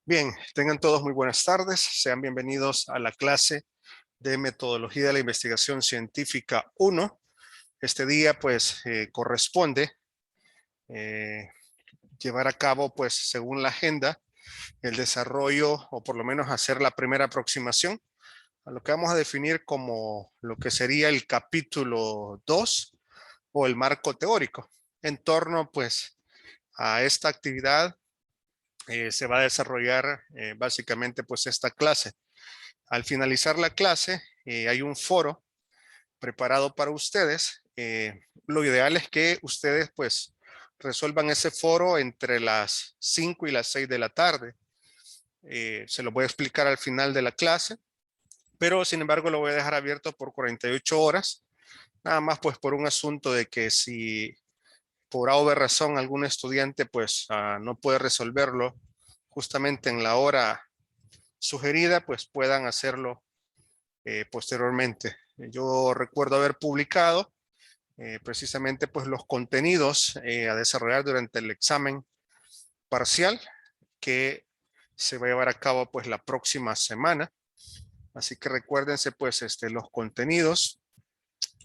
Bien, tengan todos muy buenas tardes. Sean bienvenidos a la clase de Metodología de la Investigación Científica 1. Este día pues corresponde llevar a cabo pues según la agenda el desarrollo o por lo menos hacer la primera aproximación a lo que vamos a definir como lo que sería el capítulo 2 o el marco teórico. En torno pues a esta actividad se va a desarrollar básicamente pues esta clase. Al finalizar la clase hay un foro preparado para ustedes. Lo ideal es que ustedes pues resuelvan ese foro entre las 5 y las 6 de la tarde. Se lo voy a explicar al final de la clase, pero sin embargo lo voy a dejar abierto por 48 horas. Nada más pues por un asunto de que si por A o B razón algún estudiante pues no puede resolverlo justamente en la hora sugerida, pues puedan hacerlo posteriormente. Yo recuerdo haber publicado precisamente pues los contenidos a desarrollar durante el examen parcial que se va a llevar a cabo pues la próxima semana. Así que recuérdense pues los contenidos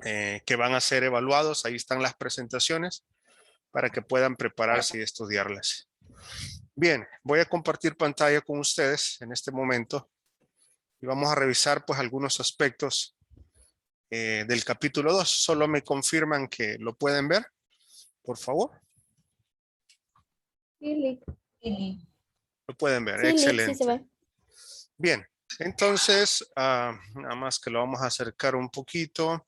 que van a ser evaluados. Ahí están las presentaciones para que puedan prepararse y estudiarlas. Bien, voy a compartir pantalla con ustedes en este momento y vamos a revisar pues algunos aspectos del capítulo 2. Solo me confirman que lo pueden ver, por favor. Sí, Lo pueden ver, sí, excelente. sí se ve. Bien, entonces, nada más que lo vamos a acercar un poquito.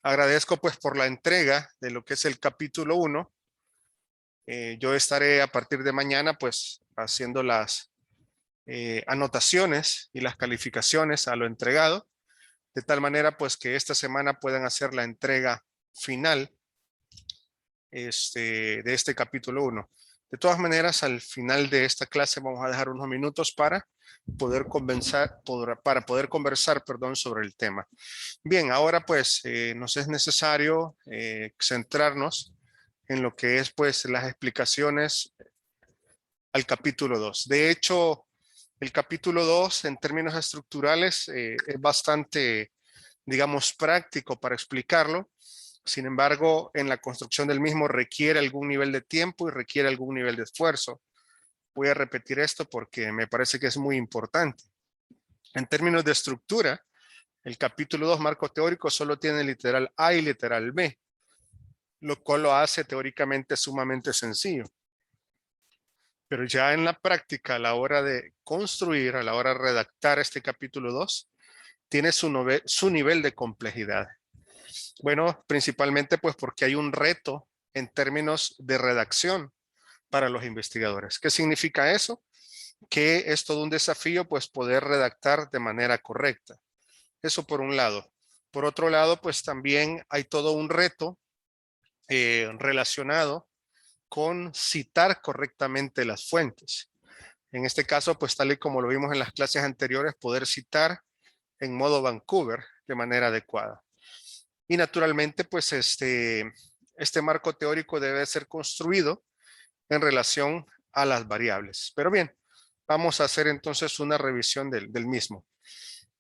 Agradezco pues por la entrega de lo que es el capítulo 1. Yo estaré a partir de mañana pues haciendo las anotaciones y las calificaciones a lo entregado, de tal manera pues que esta semana puedan hacer la entrega final de este capítulo 1. De todas maneras, al final de esta clase vamos a dejar unos minutos para poder conversar, perdón, sobre el tema. Bien, ahora pues nos es necesario centrarnos en lo que es pues las explicaciones al capítulo 2. De hecho, el capítulo 2 en términos estructurales es bastante, digamos, práctico para explicarlo. Sin embargo, en la construcción del mismo requiere algún nivel de tiempo y requiere algún nivel de esfuerzo. Voy a repetir esto porque me parece que es muy importante. En términos de estructura, el capítulo 2, marco teórico, solo tiene literal A y literal B, lo cual lo hace teóricamente sumamente sencillo. Pero ya en la práctica, a la hora de construir, a la hora de redactar este capítulo 2, tiene su nivel de complejidad. Bueno, principalmente pues porque hay un reto en términos de redacción para los investigadores. ¿Qué significa eso? Que es todo un desafío pues poder redactar de manera correcta. Eso por un lado. Por otro lado, pues también hay todo un reto relacionado con citar correctamente las fuentes. En este caso, pues tal y como lo vimos en las clases anteriores, poder citar en modo Vancouver de manera adecuada. Y naturalmente, pues este marco teórico debe ser construido en relación a las variables. Pero bien, vamos a hacer entonces una revisión del mismo.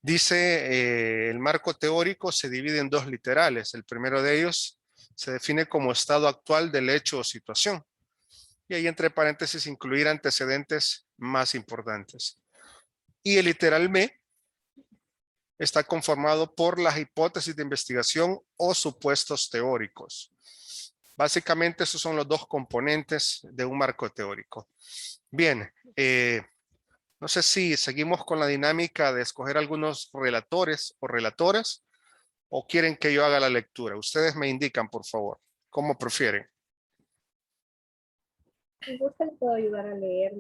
Dice, el marco teórico se divide en dos literales. El primero de ellos se define como estado actual del hecho o situación. Y ahí entre paréntesis incluir antecedentes más importantes. Y el literal B está conformado por las hipótesis de investigación o supuestos teóricos. Básicamente esos son los dos componentes de un marco teórico. Bien, no sé si seguimos con la dinámica de escoger algunos relatores o relatoras o quieren que yo haga la lectura. Ustedes me indican, por favor, cómo prefieren. Si gusta, le puedo ayudar a leer.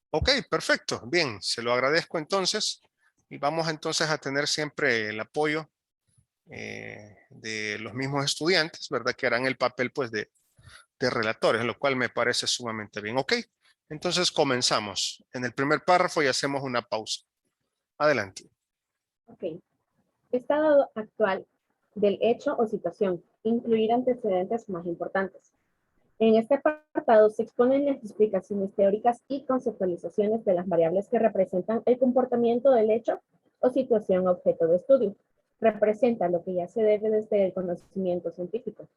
Ok, perfecto. Bien, se lo agradezco entonces y vamos entonces a tener siempre el apoyo de los mismos estudiantes, ¿verdad? Que harán el papel pues de relatores, lo cual me parece sumamente bien. Ok, entonces comenzamos. En el primer párrafo y hacemos una pausa. Adelante. Ok. Estado actual del hecho o situación. Incluir antecedentes más importantes. En este apartado se exponen las explicaciones teóricas y conceptualizaciones de las variables que representan el comportamiento del hecho o situación objeto de estudio. Representa lo que ya se debe desde el conocimiento científico,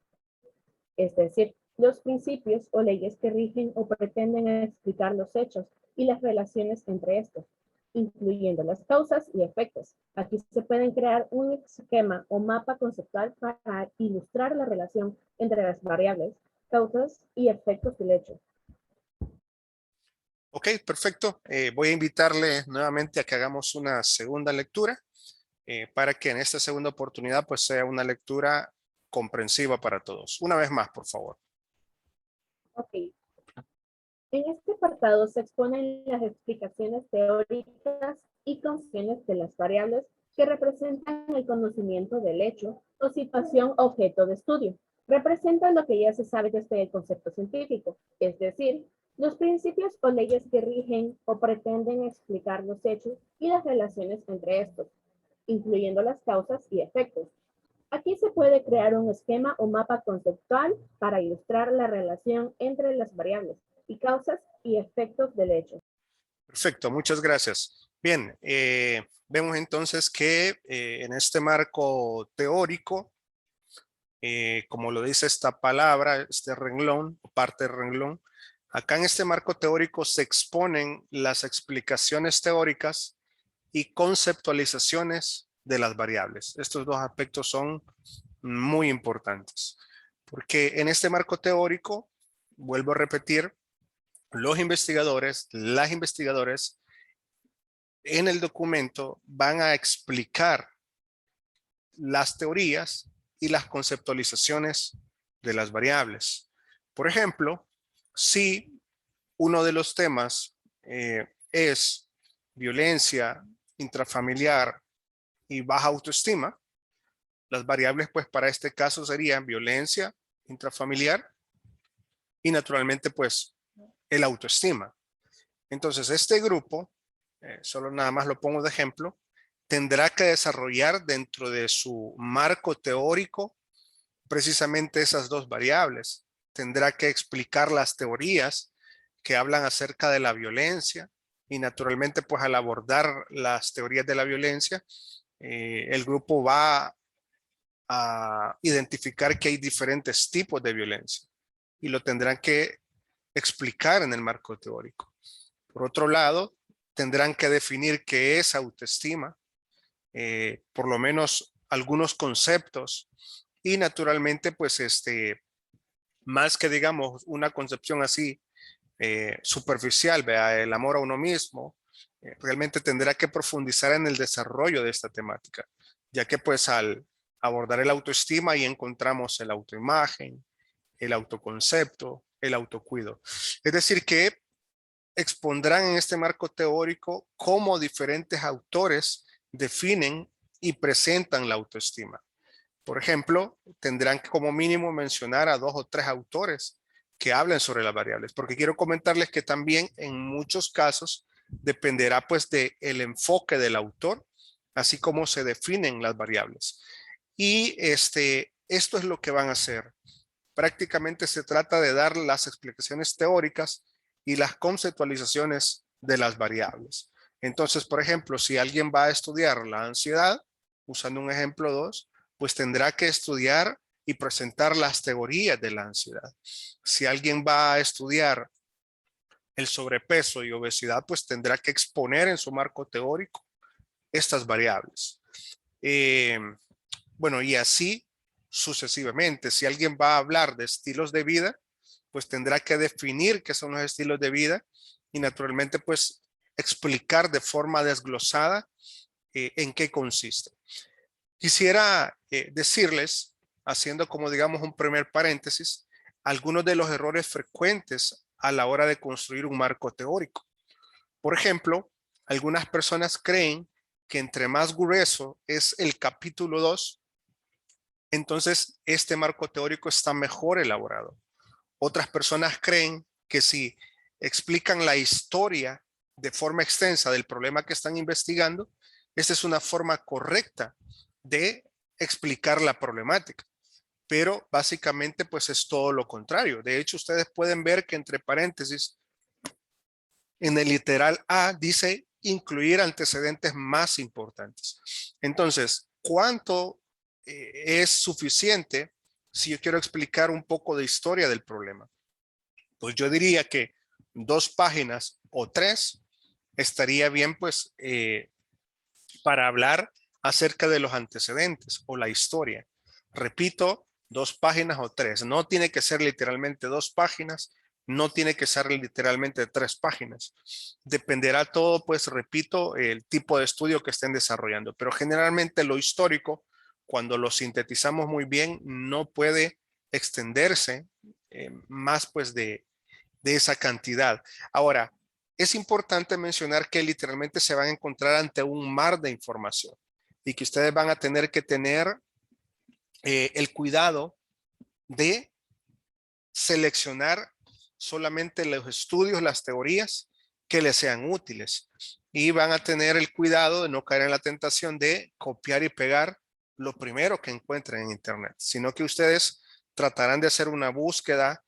es decir, los principios o leyes que rigen o pretenden explicar los hechos y las relaciones entre estos, incluyendo las causas y efectos. Aquí se pueden crear un esquema o mapa conceptual para ilustrar la relación entre las variables, causas y efectos del hecho. Ok, perfecto. Voy a invitarle nuevamente a que hagamos una segunda lectura para que en esta segunda oportunidad pues sea una lectura comprensiva para todos. Una vez más, por favor. Ok. En este apartado se exponen las explicaciones teóricas y concepciones de las variables que representan el conocimiento del hecho o situación objeto de estudio. Representan lo que ya se sabe desde el concepto científico, es decir, los principios o leyes que rigen o pretenden explicar los hechos y las relaciones entre estos, incluyendo las causas y efectos. Aquí se puede crear un esquema o mapa conceptual para ilustrar la relación entre las variables y causas y efectos del hecho. Perfecto, muchas gracias. Bien, vemos entonces que en este marco teórico, como lo dice esta palabra, este renglón, parte del renglón, acá en este marco teórico se exponen las explicaciones teóricas y conceptualizaciones de las variables. Estos dos aspectos son muy importantes, porque en este marco teórico, vuelvo a repetir, los investigadores, las investigadoras en el documento van a explicar las teorías y las conceptualizaciones de las variables. Por ejemplo, si uno de los temas es violencia intrafamiliar y baja autoestima, las variables pues para este caso serían violencia intrafamiliar y naturalmente pues el autoestima. Entonces este grupo, solo nada más lo pongo de ejemplo, tendrá que desarrollar dentro de su marco teórico precisamente esas dos variables. Tendrá que explicar las teorías que hablan acerca de la violencia y naturalmente pues al abordar las teorías de la violencia, el grupo va a identificar que hay diferentes tipos de violencia y lo tendrán que explicar en el marco teórico. Por otro lado, tendrán que definir qué es autoestima, por lo menos algunos conceptos y naturalmente pues más que digamos una concepción así superficial, vea, el amor a uno mismo, realmente tendrá que profundizar en el desarrollo de esta temática, ya que pues al abordar el autoestima y encontramos el autoimagen, el autoconcepto, el autocuido. Es decir que expondrán en este marco teórico cómo diferentes autores definen y presentan la autoestima. Por ejemplo, tendrán que como mínimo mencionar a 2 o 3 autores que hablen sobre las variables, porque quiero comentarles que también en muchos casos dependerá pues del enfoque del autor, así como se definen las variables. Y esto es lo que van a hacer. Prácticamente se trata de dar las explicaciones teóricas y las conceptualizaciones de las variables. Entonces, por ejemplo, si alguien va a estudiar la ansiedad, usando un ejemplo 2, pues tendrá que estudiar y presentar las teorías de la ansiedad. Si alguien va a estudiar el sobrepeso y obesidad, pues tendrá que exponer en su marco teórico estas variables. Bueno, y así sucesivamente. Si alguien va a hablar de estilos de vida, pues tendrá que definir qué son los estilos de vida y naturalmente pues explicar de forma desglosada en qué consiste. Quisiera decirles, haciendo como digamos un primer paréntesis, algunos de los errores frecuentes a la hora de construir un marco teórico. Por ejemplo, algunas personas creen que entre más grueso es el capítulo 2, entonces este marco teórico está mejor elaborado. Otras personas creen que si explican la historia de forma extensa del problema que están investigando, esta es una forma correcta de explicar la problemática. pero básicamente pues es todo lo contrario. De hecho, ustedes pueden ver que entre paréntesis, en el literal A dice incluir antecedentes más importantes. Entonces, ¿cuánto es suficiente si yo quiero explicar un poco de historia del problema? Pues yo diría que 2 páginas o 3 estaría bien pues para hablar acerca de los antecedentes o la historia. Repito, 2 páginas o 3. No tiene que ser literalmente 2 páginas, no tiene que ser literalmente 3 páginas. Dependerá todo, pues repito, el tipo de estudio que estén desarrollando. Pero generalmente lo histórico, cuando lo sintetizamos muy bien, no puede extenderse más pues de esa cantidad. Ahora, es importante mencionar que literalmente se van a encontrar ante un mar de información y que ustedes van a tener que tener el cuidado de seleccionar solamente los estudios, las teorías que les sean útiles y van a tener el cuidado de no caer en la tentación de copiar y pegar lo primero que encuentren en internet, sino que ustedes tratarán de hacer una búsqueda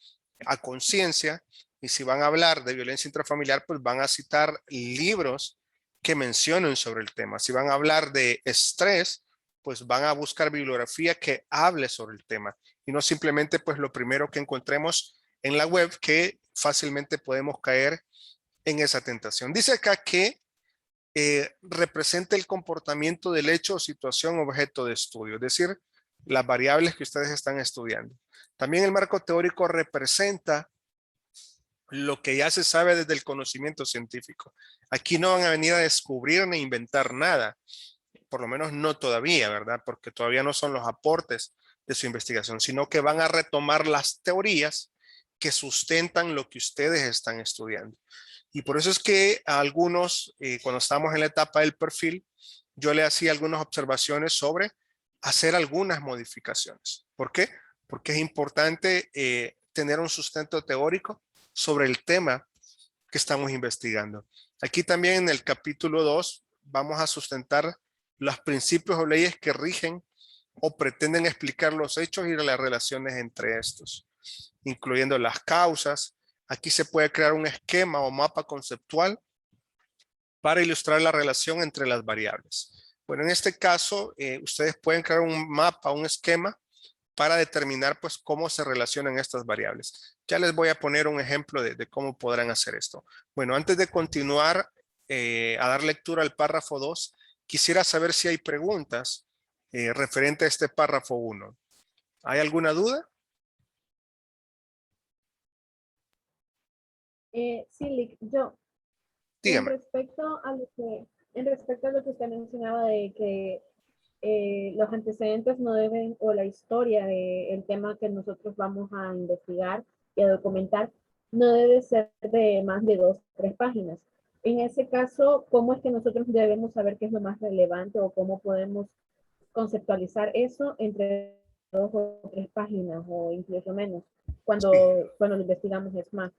a conciencia y si van a hablar de violencia intrafamiliar, pues van a citar libros que mencionen sobre el tema. Si van a hablar de estrés, pues van a buscar bibliografía que hable sobre el tema y no simplemente pues lo primero que encontremos en la web que fácilmente podemos caer en esa tentación. Dice acá que representa el comportamiento del hecho o situación objeto de estudio, es decir, las variables que ustedes están estudiando. También el marco teórico representa lo que ya se sabe desde el conocimiento científico. Aquí no van a venir a descubrir ni inventar nada, por lo menos no todavía, ¿verdad? Porque todavía no son los aportes de su investigación, sino que van a retomar las teorías que sustentan lo que ustedes están estudiando. Y por eso es que a algunos, cuando estamos en la etapa del perfil, yo le hacía algunas observaciones sobre hacer algunas modificaciones. ¿Por qué? Porque es importante tener un sustento teórico sobre el tema que estamos investigando. Aquí también en el capítulo 2 vamos a sustentar los principios o leyes que rigen o pretenden explicar los hechos y las relaciones entre estos, incluyendo las causas. Aquí se puede crear un esquema o mapa conceptual para ilustrar la relación entre las variables. Bueno, en este caso, ustedes pueden crear un mapa, un esquema para determinar pues cómo se relacionan estas variables. Ya les voy a poner un ejemplo de cómo podrán hacer esto. Bueno, antes de continuar a dar lectura al párrafo 2, quisiera saber si hay preguntas referente a este párrafo 1. ¿Hay alguna duda? Sí, Lick, yo, en Dígame. respecto a lo que, en respecto a lo que usted mencionaba de que los antecedentes no deben, o la historia del tema que nosotros vamos a investigar y a documentar, no debe ser de más de 2 o 3 páginas. En ese caso, ¿cómo es que nosotros debemos saber qué es lo más relevante o cómo podemos conceptualizar eso entre 2 o 3 páginas o incluso menos Sí. cuando lo investigamos es más?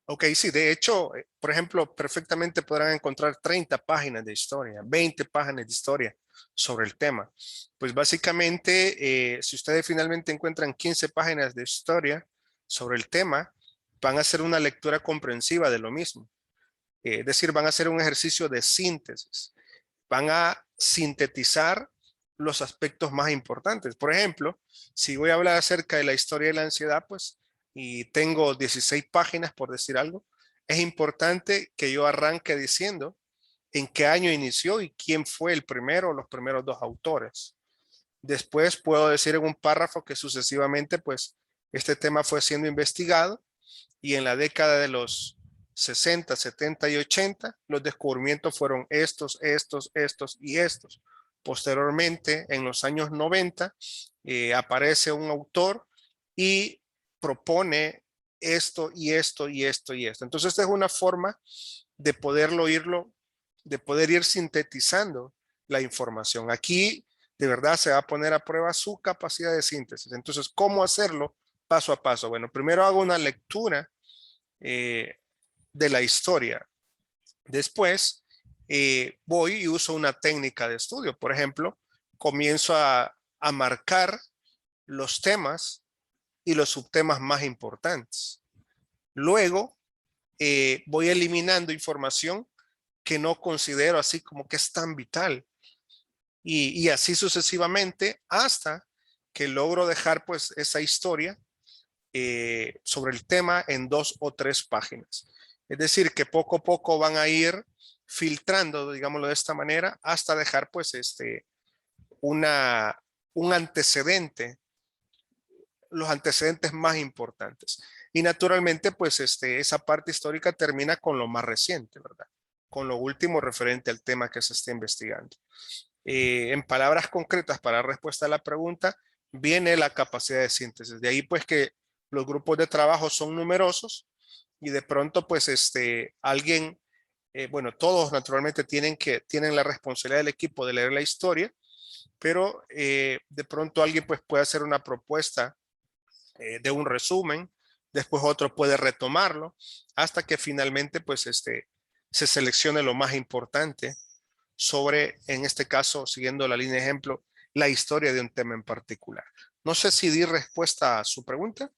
Ok, sí, de hecho, por ejemplo, perfectamente podrán encontrar 30 páginas de historia, 20 páginas de historia sobre el tema. Pues básicamente, si ustedes finalmente encuentran 15 páginas de historia sobre el tema, van a hacer una lectura comprensiva de lo mismo. Es decir, van a hacer un ejercicio de síntesis. Van a sintetizar los aspectos más importantes. Por ejemplo, si voy a hablar acerca de la historia de la ansiedad, pues, y tengo 16 páginas, por decir algo, es importante que yo arranque diciendo en qué año inició y quién fue el primero o los primeros 2 autores. Después puedo decir en un párrafo que sucesivamente, pues, este tema fue siendo investigado y en la década de los 60, 70 y 80, los descubrimientos fueron estos, estos, estos y estos. Posteriormente, en los años 90, aparece un autor y propone esto y esto y esto y esto. Entonces, esta es una forma de poderlo irlo, de poder ir sintetizando la información. Aquí, de verdad, se va a poner a prueba su capacidad de síntesis. Entonces, ¿cómo hacerlo? Paso a paso. Bueno, primero hago una lectura de la historia. Después voy y uso una técnica de estudio. Por ejemplo, comienzo a marcar los temas y los subtemas más importantes. Luego voy eliminando información que no considero así como que es tan vital. Y así sucesivamente hasta que logro dejar pues esa historia sobre el tema en 2 o 3 páginas. Es decir, que poco a poco van a ir filtrando, digámoslo de esta manera, hasta dejar pues un antecedente, los antecedentes más importantes. Y naturalmente pues esa parte histórica termina con lo más reciente, ¿verdad? Con lo último referente al tema que se está investigando. En palabras concretas para respuesta a la pregunta, viene la capacidad de síntesis. De ahí pues que los grupos de trabajo son numerosos y de pronto pues alguien, bueno, todos naturalmente tienen la responsabilidad del equipo de leer la historia, pero de pronto alguien pues puede hacer una propuesta de un resumen, después otro puede retomarlo, hasta que finalmente pues se seleccione lo más importante sobre, en este caso, siguiendo la línea de ejemplo, la historia de un tema en particular. No sé si di respuesta a su pregunta.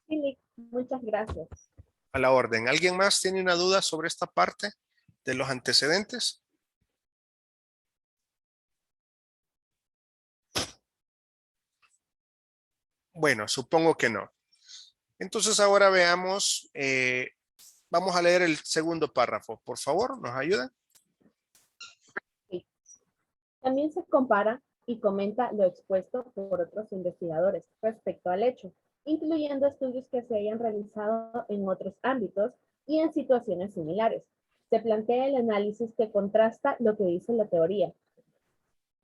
Sí, muchas gracias. A la orden. ¿Alguien más tiene una duda sobre esta parte de los antecedentes? Bueno, supongo que no. Entonces ahora veamos, vamos a leer el segundo párrafo. Por favor, ¿nos ayuda? Sí. También se compara y comenta lo expuesto por otros investigadores respecto al hecho, incluyendo estudios que se hayan realizado en otros ámbitos y en situaciones similares. Se plantea el análisis que contrasta lo que dice la teoría,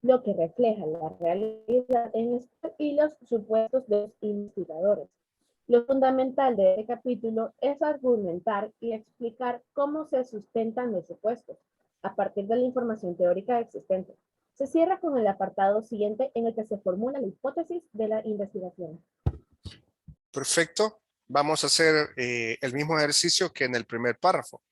lo que refleja la realidad en esto y los supuestos de los investigadores. Lo fundamental de este capítulo es argumentar y explicar cómo se sustentan los supuestos a partir de la información teórica existente. Se cierra con el apartado siguiente en el que se formula la hipótesis de la investigación. Perfecto. Vamos a hacer el mismo ejercicio que en el primer párrafo.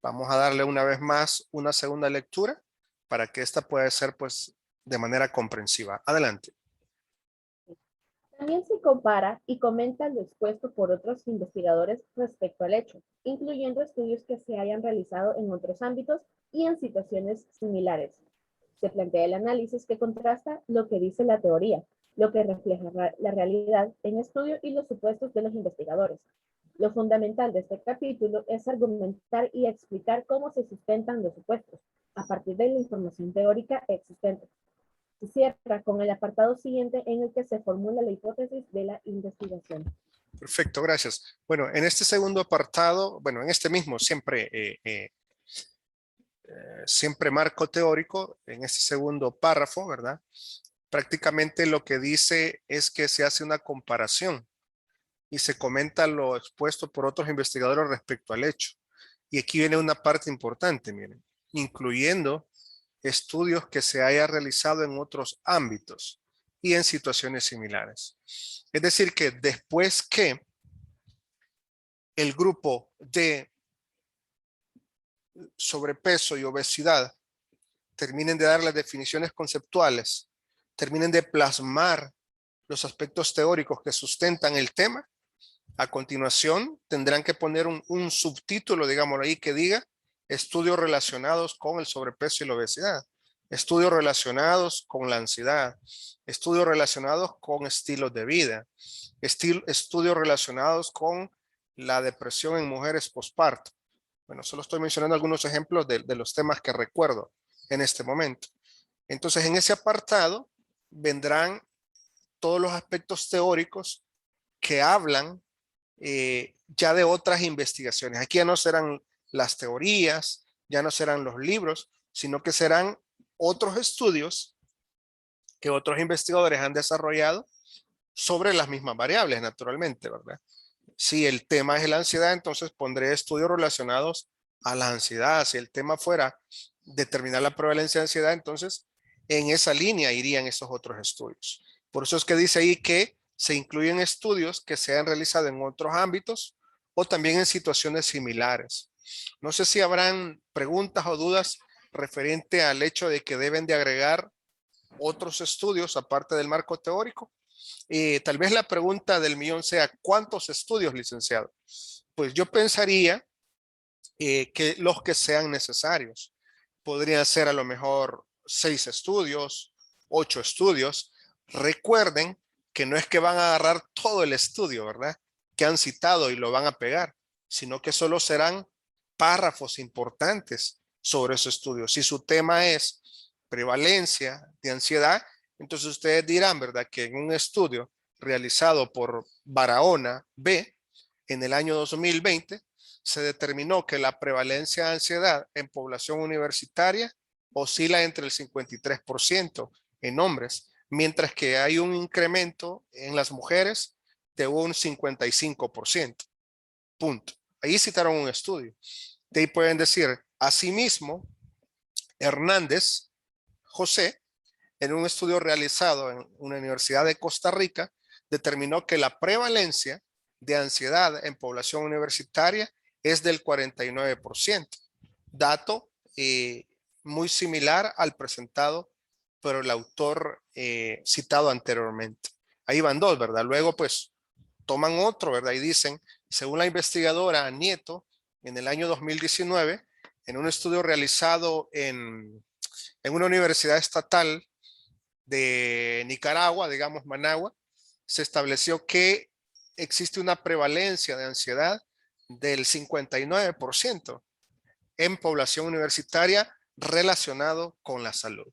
Vamos a darle una vez más una segunda lectura para que esta pueda ser pues de manera comprensiva. Adelante. También se compara y comenta lo expuesto por otros investigadores respecto al hecho, incluyendo estudios que se hayan realizado en otros ámbitos y en situaciones similares. Se plantea el análisis que contrasta lo que dice la teoría, lo que refleja la realidad en estudio y los supuestos de los investigadores. Lo fundamental de este capítulo es argumentar y explicar cómo se sustentan los supuestos a partir de la información teórica existente. Se cierra con el apartado siguiente en el que se formula la hipótesis de la investigación. Perfecto, gracias. Bueno, en este segundo apartado, bueno, en este mismo siempre marco teórico, en este segundo párrafo, ¿verdad? Prácticamente lo que dice es que se hace una comparación y se comenta lo expuesto por otros investigadores respecto al hecho. Y aquí viene una parte importante, miren, incluyendo estudios que se haya realizado en otros ámbitos y en situaciones similares. Es decir, que después que el grupo de sobrepeso y obesidad terminen de dar las definiciones conceptuales, terminen de plasmar los aspectos teóricos que sustentan el tema, a continuación tendrán que poner un subtítulo, digámoslo ahí, que diga estudios relacionados con el sobrepeso y la obesidad, estudios relacionados con la ansiedad, estudios relacionados con estilos de vida, estudios relacionados con la depresión en mujeres posparto. Bueno, solo estoy mencionando algunos ejemplos de los temas que recuerdo en este momento. Entonces, en ese apartado vendrán todos los aspectos teóricos que hablan ya de otras investigaciones. Aquí ya no serán las teorías, ya no serán los libros, sino que serán otros estudios que otros investigadores han desarrollado sobre las mismas variables, naturalmente, ¿verdad? Si el tema es la ansiedad, entonces pondré estudios relacionados a la ansiedad. Si el tema fuera determinar la prevalencia de ansiedad, entonces en esa línea irían esos otros estudios. Por eso es que dice ahí que se incluyen estudios que se han realizado en otros ámbitos o también en situaciones similares. No sé si habrán preguntas o dudas referente al hecho de que deben de agregar otros estudios aparte del marco teórico? Tal vez la pregunta del millón sea, ¿cuántos estudios, licenciado? Pues yo pensaría que los que sean necesarios. Podrían ser a lo mejor 6 estudios, 8 estudios. Recuerden que no es que van a agarrar todo el estudio, ¿verdad? Que han citado y lo van a pegar, sino que solo serán párrafos importantes sobre ese estudio. Si su tema es prevalencia de ansiedad, entonces ustedes dirán, ¿verdad? Que en un estudio realizado por Barahona B en el año 2020, se determinó que la prevalencia de ansiedad en población universitaria oscila entre el 53% en hombres, mientras que hay un incremento en las mujeres de un 55%. Punto. Ahí citaron un estudio. De ahí pueden decir, asimismo, Hernández José, en un estudio realizado en una universidad de Costa Rica, determinó que la prevalencia de ansiedad en población universitaria es del 49%. Dato muy similar al presentado por el autor citado anteriormente. Ahí van dos, ¿verdad? Luego, pues, toman otro, ¿verdad? Y dicen, según la investigadora Nieto, en el año 2019, en un estudio realizado en una universidad estatal de Nicaragua, digamos Managua, se estableció que existe una prevalencia de ansiedad del 59% en población universitaria relacionado con la salud.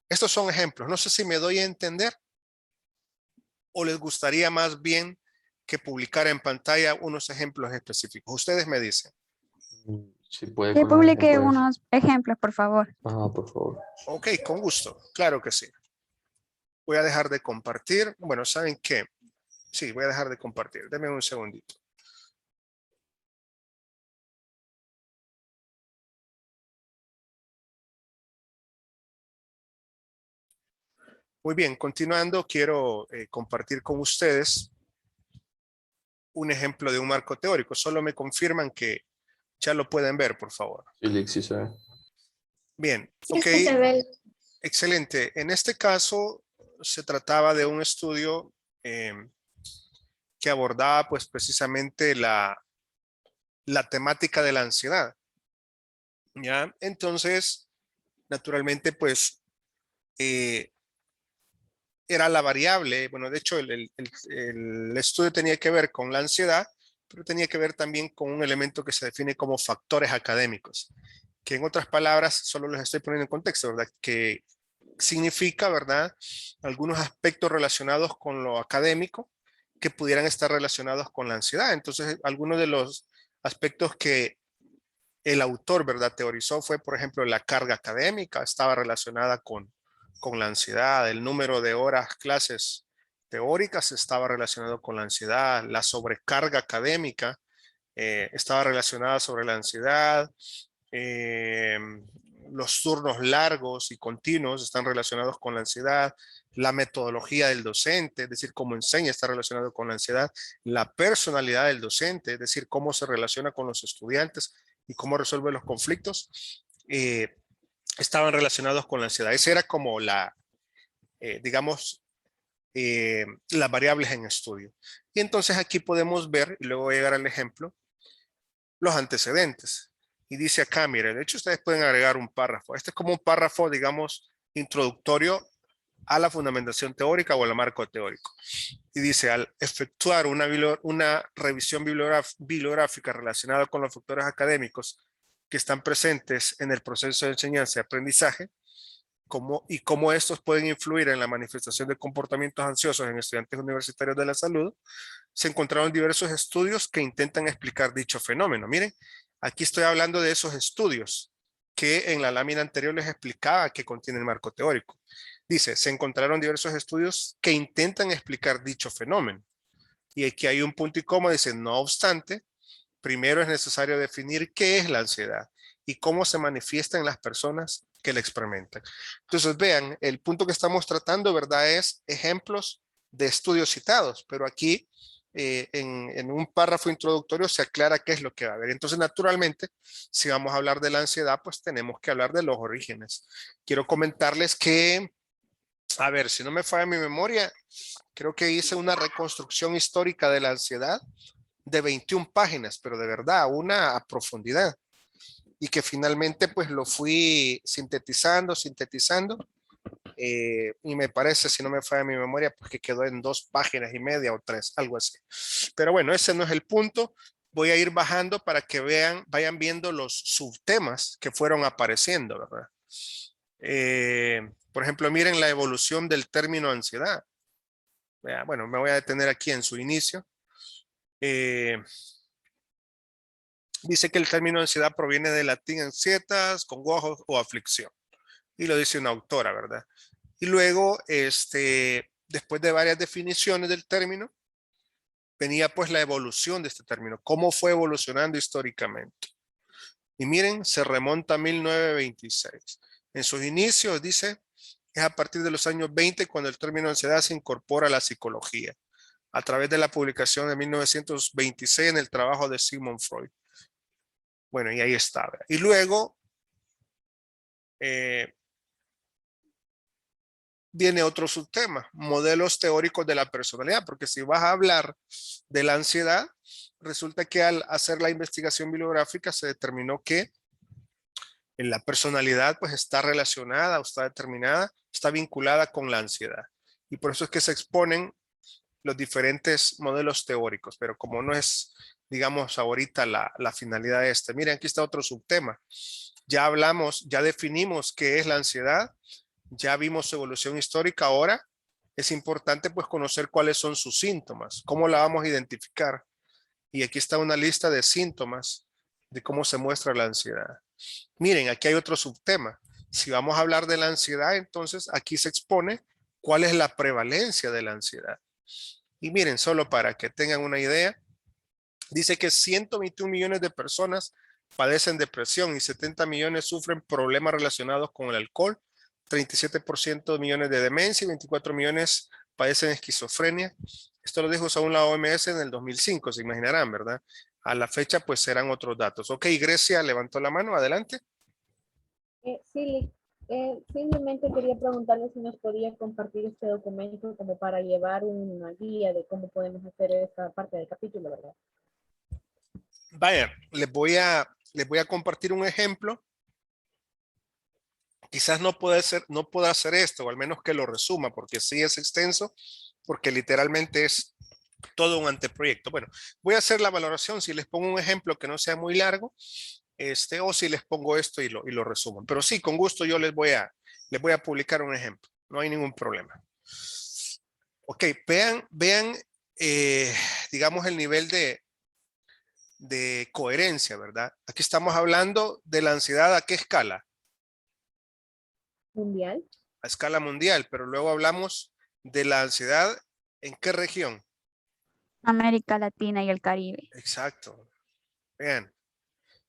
Estos son ejemplos. No sé si me doy a entender o les gustaría más bien que publicara en pantalla unos ejemplos específicos. Ustedes me dicen. Si puede Que con los publique ejemplos. unos ejemplos, por favor. Por favor. Ok, con gusto. Claro que sí. Voy a dejar de compartir. Bueno, ¿saben qué? Sí, voy a dejar de compartir. Denme un segundito. Muy bien, continuando, quiero compartir con ustedes un ejemplo de un marco teórico. Solo me confirman que ya lo pueden ver, por favor. Sí, Lixi, se ve. Bien, Sí, ok. sí se ve. Excelente. En este caso se trataba de un estudio que abordaba pues precisamente la temática de la ansiedad. ¿Ya? Entonces, naturalmente pues era la variable, bueno, de hecho el estudio tenía que ver con la ansiedad, pero tenía que ver también con un elemento que se define como factores académicos, que en otras palabras, solo les estoy poniendo en contexto, ¿verdad? Que significa, ¿verdad? Algunos aspectos relacionados con lo académico que pudieran estar relacionados con la ansiedad. Entonces, algunos de los aspectos que el autor, ¿verdad? Teorizó fue, por ejemplo, la carga académica, estaba relacionada con la ansiedad, el número de horas, clases teóricas estaba relacionado con la ansiedad, la sobrecarga académica estaba relacionada sobre la ansiedad, eh, los turnos largos y continuos están relacionados con la ansiedad, la metodología del docente, es decir, cómo enseña está relacionado con la ansiedad, la personalidad del docente, es decir, cómo se relaciona con los estudiantes y cómo resuelve los conflictos, estaban relacionados con la ansiedad. Esa era como digamos, las variables en estudio. Y entonces aquí podemos ver, y luego voy a llegar al ejemplo, los antecedentes. Y dice acá, mire, de hecho ustedes pueden agregar un párrafo. Este es como un párrafo, digamos, introductorio a la fundamentación teórica o al marco teórico. Y dice, al efectuar una revisión bibliográfica relacionada con los factores académicos que están presentes en el proceso de enseñanza y aprendizaje, y cómo estos pueden influir en la manifestación de comportamientos ansiosos en estudiantes universitarios de la salud, se encontraron diversos estudios que intentan explicar dicho fenómeno. Miren, aquí estoy hablando de esos estudios que en la lámina anterior les explicaba que contiene el marco teórico. Dice, se encontraron diversos estudios que intentan explicar dicho fenómeno. Y aquí hay un punto y coma, dice, no obstante, primero es necesario definir qué es la ansiedad y cómo se manifiesta en las personas que la experimentan. Entonces, vean, el punto que estamos tratando, ¿verdad? Es ejemplos de estudios citados, pero aquí en un párrafo introductorio se aclara qué es lo que va a haber. Entonces, naturalmente, si vamos a hablar de la ansiedad, pues tenemos que hablar de los orígenes. Quiero comentarles que A ver, si no me falla mi memoria, creo que hice una reconstrucción histórica de la ansiedad de 21 páginas, pero de verdad, una a profundidad. Y que finalmente pues lo fui sintetizando, y me parece, si no me falla mi memoria, pues que quedó en 2 páginas y media o 3, algo así. Pero bueno, ese no es el punto. Voy a ir bajando para que vean, vayan viendo los subtemas que fueron apareciendo, ¿verdad? Por ejemplo, miren la evolución del término ansiedad. Bueno, me voy a detener aquí en su inicio. Dice que el término ansiedad proviene del latín ansietas, congojo o aflicción. Y lo dice una autora, ¿verdad? Y luego, después de varias definiciones del término, venía pues la evolución de este término, cómo fue evolucionando históricamente. Y miren, se remonta a 1926. En sus inicios, dice, es a partir de los años 20 cuando el término ansiedad se incorpora a la psicología, a través de la publicación de 1926 en el trabajo de Sigmund Freud. Bueno, y ahí está. ¿verdad? Y luego viene otro subtema, modelos teóricos de la personalidad, porque si vas a hablar de la ansiedad, resulta que al hacer la investigación bibliográfica se determinó que en la personalidad pues está relacionada o está determinada, está vinculada con la ansiedad. Y por eso es que se exponen los diferentes modelos teóricos, pero como no es, digamos, ahorita la finalidad de este. Miren, aquí está otro subtema. Ya hablamos, ya definimos qué es la ansiedad, ya vimos su evolución histórica, ahora es importante pues conocer cuáles son sus síntomas, cómo la vamos a identificar. Y aquí está una lista de síntomas de cómo se muestra la ansiedad. Miren, aquí hay otro subtema. Si vamos a hablar de la ansiedad, entonces aquí se expone cuál es la prevalencia de la ansiedad. Y miren, solo para que tengan una idea, dice que 121 millones de personas padecen depresión y 70 millones sufren problemas relacionados con el alcohol, 37% millones de demencia y 24 millones padecen esquizofrenia. Esto lo dijo según la OMS en el 2005, se imaginarán, ¿verdad? A la fecha pues serán otros datos. Ok, Grecia levantó la mano, adelante. Sí, simplemente quería preguntarle si nos podía compartir este documento como para llevar una guía de cómo podemos hacer esta parte del capítulo, ¿verdad? Vaya, les voy a compartir un ejemplo. Quizás no pueda hacer esto, o al menos que lo resuma, porque sí es extenso, porque literalmente es todo un anteproyecto. Bueno, voy a hacer la valoración si les pongo un ejemplo que no sea muy largo, o si les pongo esto y lo resumo. Pero sí, con gusto yo les voy a publicar un ejemplo. No hay ningún problema. Ok, vean, digamos, el nivel de coherencia, ¿verdad? Aquí estamos hablando de la ansiedad, ¿a qué escala? Mundial. A escala mundial, pero luego hablamos de la ansiedad, ¿en qué región? América Latina y el Caribe. Exacto. Vean.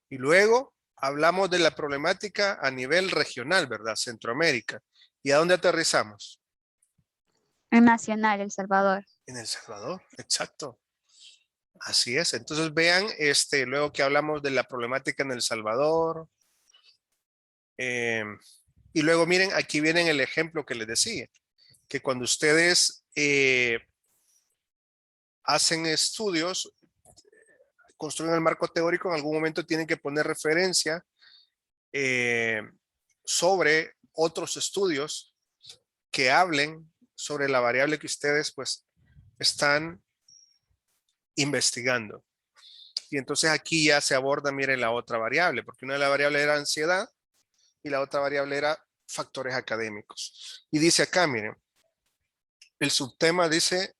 Y luego hablamos de la problemática a nivel regional, ¿verdad? Centroamérica. ¿Y a dónde aterrizamos? En Nacional, El Salvador. En El Salvador, exacto. Así es. Entonces vean, luego que hablamos de la problemática en El Salvador. Y luego miren, aquí viene el ejemplo que les decía, que cuando ustedes hacen estudios, construyen el marco teórico, en algún momento tienen que poner referencia sobre otros estudios que hablen sobre la variable que ustedes pues están investigando. Y entonces aquí ya se aborda, miren, la otra variable, porque una de las variables era ansiedad y la otra variable era factores académicos. Y dice acá, miren, el subtema dice,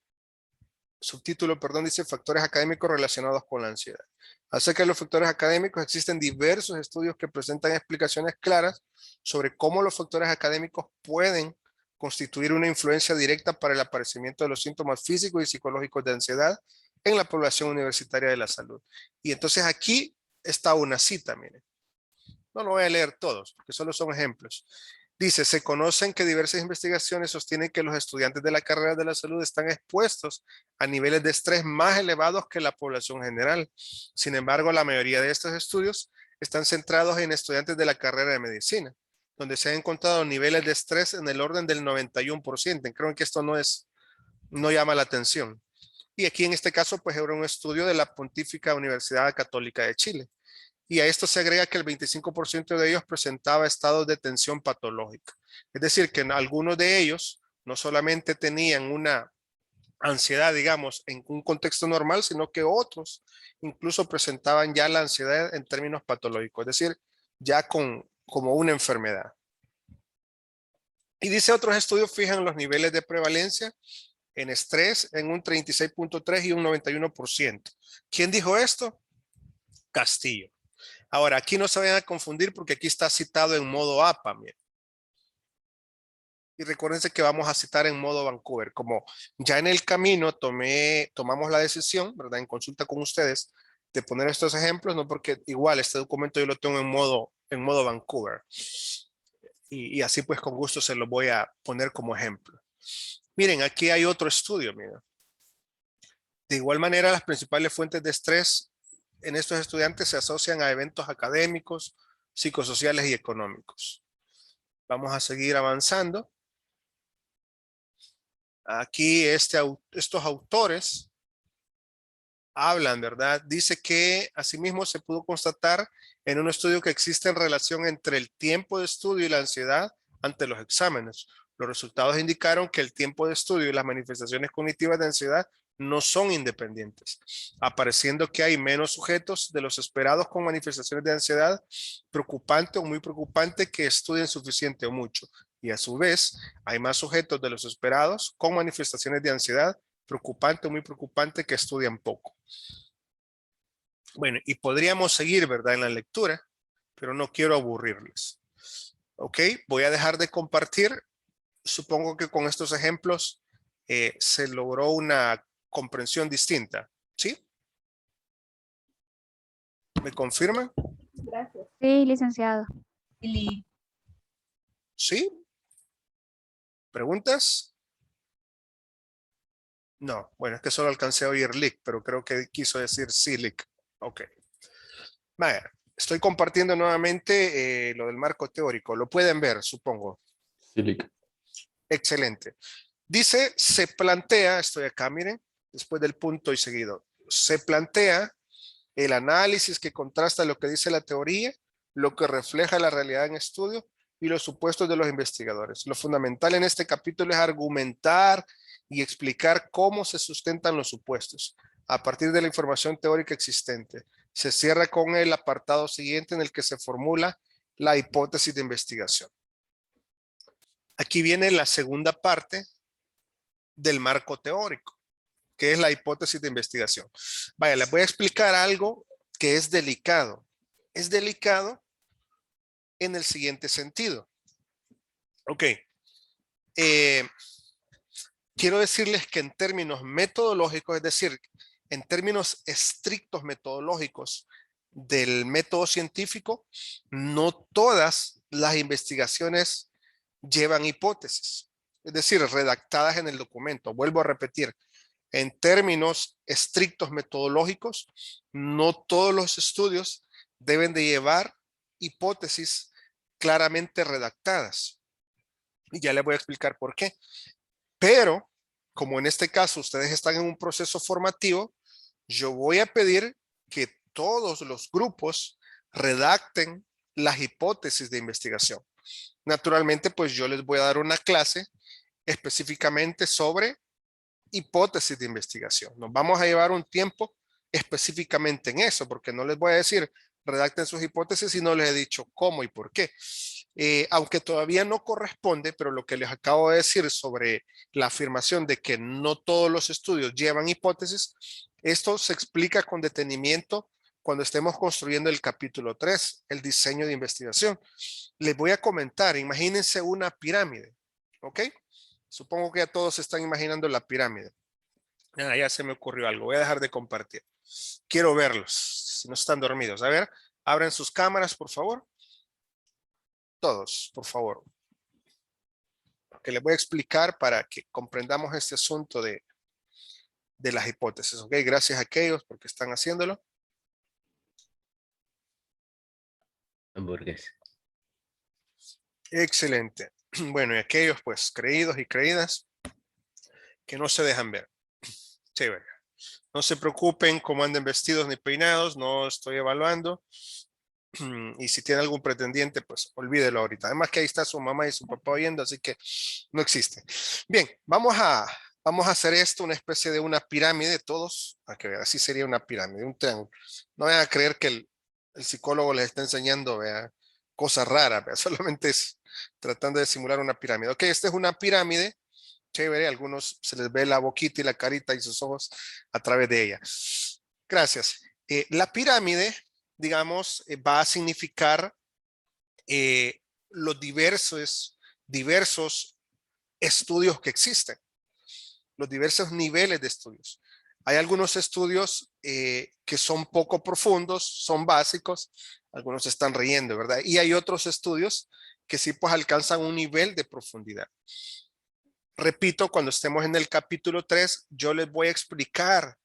subtítulo, perdón, dice factores académicos relacionados con la ansiedad. Acerca de los factores académicos, existen diversos estudios que presentan explicaciones claras sobre cómo los factores académicos pueden constituir una influencia directa para el aparecimiento de los síntomas físicos y psicológicos de ansiedad en la población universitaria de la salud. Y entonces aquí está una cita, miren. No lo voy a leer todos, porque solo son ejemplos. Dice, se conocen que diversas investigaciones sostienen que los estudiantes de la carrera de la salud están expuestos a niveles de estrés más elevados que la población general. Sin embargo, la mayoría de estos estudios están centrados en estudiantes de la carrera de medicina. donde se han encontrado niveles de estrés en el orden del 91%. Creo que esto no llama la atención. Y aquí en este caso, pues era un estudio de la Pontífica Universidad Católica de Chile. Y a esto se agrega que el 25% de ellos presentaba estados de tensión patológica. Es decir, que algunos de ellos no solamente tenían una ansiedad, digamos, en un contexto normal, sino que otros incluso presentaban ya la ansiedad en términos patológicos, es decir, ya como una enfermedad. Y dice otros estudios fijan los niveles de prevalencia en estrés en un 36.3 y un 91%. ¿Quién dijo esto? Castillo. Ahora, aquí no se vayan a confundir porque aquí está citado en modo APA. Miren. Y recuérdense que vamos a citar en modo Vancouver. Como ya en el camino tomamos la decisión, ¿verdad? En consulta con ustedes, de poner estos ejemplos, no porque igual este documento yo lo tengo en modo Vancouver. Y así pues con gusto se lo voy a poner como ejemplo. Miren, aquí hay otro estudio, miren. De igual manera, las principales fuentes de estrés en estos estudiantes se asocian a eventos académicos, psicosociales y económicos. Vamos a seguir avanzando. Aquí estos autores hablan, ¿verdad? Dice que asimismo se pudo constatar en un estudio que existe en relación entre el tiempo de estudio y la ansiedad ante los exámenes. Los resultados indicaron que el tiempo de estudio y las manifestaciones cognitivas de ansiedad no son independientes, apareciendo que hay menos sujetos de los esperados con manifestaciones de ansiedad preocupante o muy preocupante que estudien suficiente o mucho. Y a su vez, hay más sujetos de los esperados con manifestaciones de ansiedad preocupante o muy preocupante que estudian poco. Bueno, y podríamos seguir, ¿verdad? En la lectura, pero no quiero aburrirles. Ok, voy a dejar de compartir. Supongo que con estos ejemplos se logró una comprensión distinta. ¿Sí? ¿Me confirman? Gracias. Sí, licenciado. ¿Sí? ¿Preguntas? No, bueno, es que solo alcancé a oír leak, pero creo que quiso decir sí leak. Ok. Vaya, estoy compartiendo nuevamente lo del marco teórico. Lo pueden ver, supongo. Silic. Excelente. Dice, se plantea, estoy acá, miren, después del punto y seguido. Se plantea el análisis que contrasta lo que dice la teoría, lo que refleja la realidad en estudio y los supuestos de los investigadores. Lo fundamental en este capítulo es argumentar y explicar cómo se sustentan los supuestos a partir de la información teórica existente. Se cierra con el apartado siguiente en el que se formula la hipótesis de investigación. Aquí viene la segunda parte del marco teórico, que es la hipótesis de investigación. Vaya, les voy a explicar algo que es delicado. Es delicado en el siguiente sentido. Ok. Quiero decirles que en términos metodológicos, es decir, en términos estrictos metodológicos del método científico, no todas las investigaciones llevan hipótesis, es decir, redactadas en el documento. Vuelvo a repetir, en términos estrictos metodológicos, no todos los estudios deben de llevar hipótesis claramente redactadas. Y ya les voy a explicar por qué. Pero, como en este caso ustedes están en un proceso formativo, yo voy a pedir que todos los grupos redacten las hipótesis de investigación. Naturalmente, pues yo les voy a dar una clase específicamente sobre hipótesis de investigación. Nos vamos a llevar un tiempo específicamente en eso, porque no les voy a decir redacten sus hipótesis y no les he dicho cómo y por qué. Aunque todavía no corresponde, pero lo que les acabo de decir sobre la afirmación de que no todos los estudios llevan hipótesis, esto se explica con detenimiento cuando estemos construyendo el capítulo 3, el diseño de investigación. Les voy a comentar, imagínense una pirámide, ¿ok? Supongo que ya todos están imaginando la pirámide. Ya se me ocurrió algo, voy a dejar de compartir. Quiero verlos, si no están dormidos. A ver, abran sus cámaras, por favor. Todos, por favor. Que les voy a explicar para que comprendamos este asunto de las hipótesis. Ok, gracias a aquellos porque están haciéndolo. Hamburguesa. Excelente. Bueno, y aquellos pues creídos y creídas que no se dejan ver. Chévere. No se preocupen cómo anden vestidos ni peinados, no estoy evaluando. Y si tiene algún pretendiente, pues olvídelo ahorita. Además que ahí está su mamá y su papá oyendo, así que no existe. Bien, vamos a hacer esto una especie de una pirámide, todos, a que vean, así sería una pirámide, un triángulo. No vayan a creer que el psicólogo les está enseñando, vea, cosas raras, vea, solamente es tratando de simular una pirámide. Ok, esta es una pirámide, chévere, a algunos se les ve la boquita y la carita y sus ojos a través de ella. Gracias. La pirámide, digamos, va a significar los diversos estudios que existen, los diversos niveles de estudios. Hay algunos estudios que son poco profundos, son básicos, algunos se están riendo, ¿verdad? Y hay otros estudios que sí pues alcanzan un nivel de profundidad. Repito, cuando estemos en el capítulo 3, yo les voy a explicar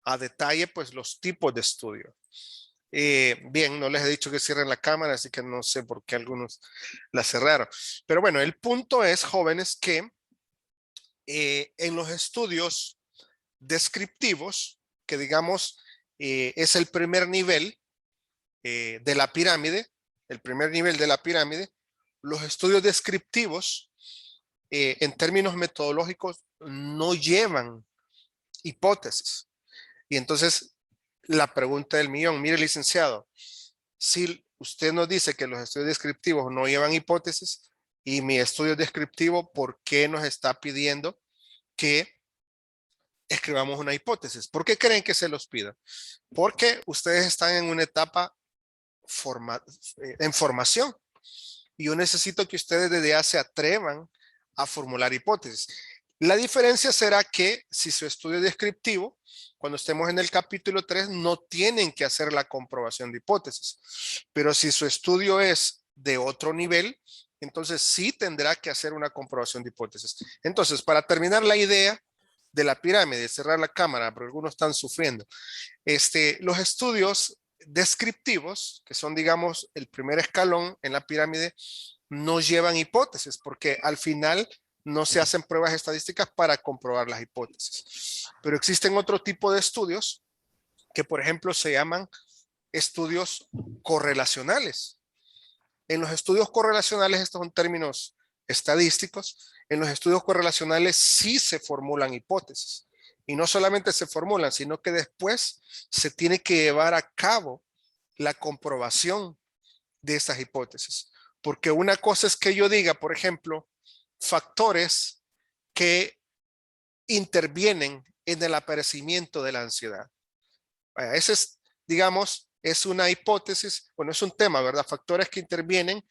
a detalle pues los tipos de estudio. Bien, no les he dicho que cierren la cámara, así que no sé por qué algunos la cerraron. Pero bueno, el punto es, jóvenes, que en los estudios descriptivos, que digamos es el primer nivel de la pirámide, el primer nivel de la pirámide, los estudios descriptivos en términos metodológicos no llevan hipótesis. Y entonces la pregunta del millón, mire licenciado, si usted nos dice que los estudios descriptivos no llevan hipótesis y mi estudio descriptivo, ¿por qué nos está pidiendo que escribamos una hipótesis? ¿Por qué creen que se los pida? Porque ustedes están en una etapa en formación y yo necesito que ustedes desde ya se atrevan a formular hipótesis. La diferencia será que si su estudio es descriptivo, cuando estemos en el capítulo 3, no tienen que hacer la comprobación de hipótesis. Pero si su estudio es de otro nivel, entonces sí tendrá que hacer una comprobación de hipótesis. Entonces, para terminar la idea de la pirámide, cerrar la cámara, porque algunos están sufriendo. Los estudios descriptivos, que son, digamos, el primer escalón en la pirámide, no llevan hipótesis, porque al final no se hacen pruebas estadísticas para comprobar las hipótesis. Pero existen otro tipo de estudios que, por ejemplo, se llaman estudios correlacionales. En los estudios correlacionales, estos son términos estadísticos, en los estudios correlacionales sí se formulan hipótesis. Y no solamente se formulan, sino que después se tiene que llevar a cabo la comprobación de esas hipótesis. Porque una cosa es que yo diga, por ejemplo, factores que intervienen en el aparecimiento de la ansiedad. Ese es, digamos, es una hipótesis, bueno, es un tema, ¿verdad? Factores que intervienen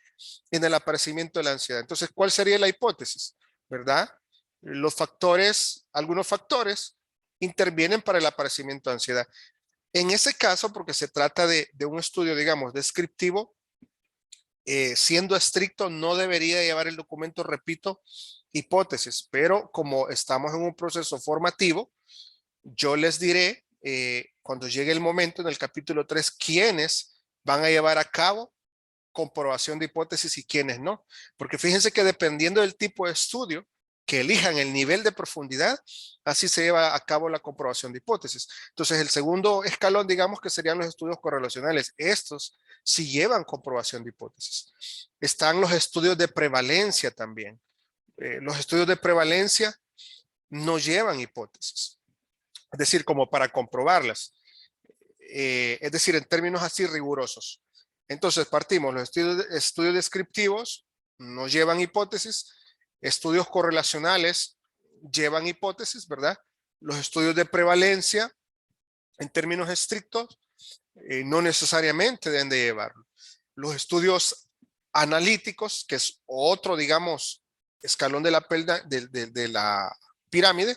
en el aparecimiento de la ansiedad. Entonces, ¿cuál sería la hipótesis? ¿Verdad? Los factores, algunos factores intervienen para el aparecimiento de ansiedad. En ese caso, porque se trata de un estudio, digamos, descriptivo, siendo estricto, no debería llevar el documento, repito, hipótesis, pero como estamos en un proceso formativo, yo les diré cuando llegue el momento en el capítulo 3, quiénes van a llevar a cabo comprobación de hipótesis y quiénes no. Porque fíjense que dependiendo del tipo de estudio que elijan el nivel de profundidad, así se lleva a cabo la comprobación de hipótesis. Entonces, el segundo escalón, digamos que serían los estudios correlacionales. Estos sí llevan comprobación de hipótesis. Están los estudios de prevalencia también. Los estudios de prevalencia no llevan hipótesis. Es decir, como para comprobarlas. Es decir, en términos así rigurosos. Entonces, partimos, los estudios descriptivos no llevan hipótesis, estudios correlacionales llevan hipótesis, ¿verdad? Los estudios de prevalencia, en términos estrictos, no necesariamente deben de llevarlo. Los estudios analíticos, que es otro, digamos, escalón de la pirámide,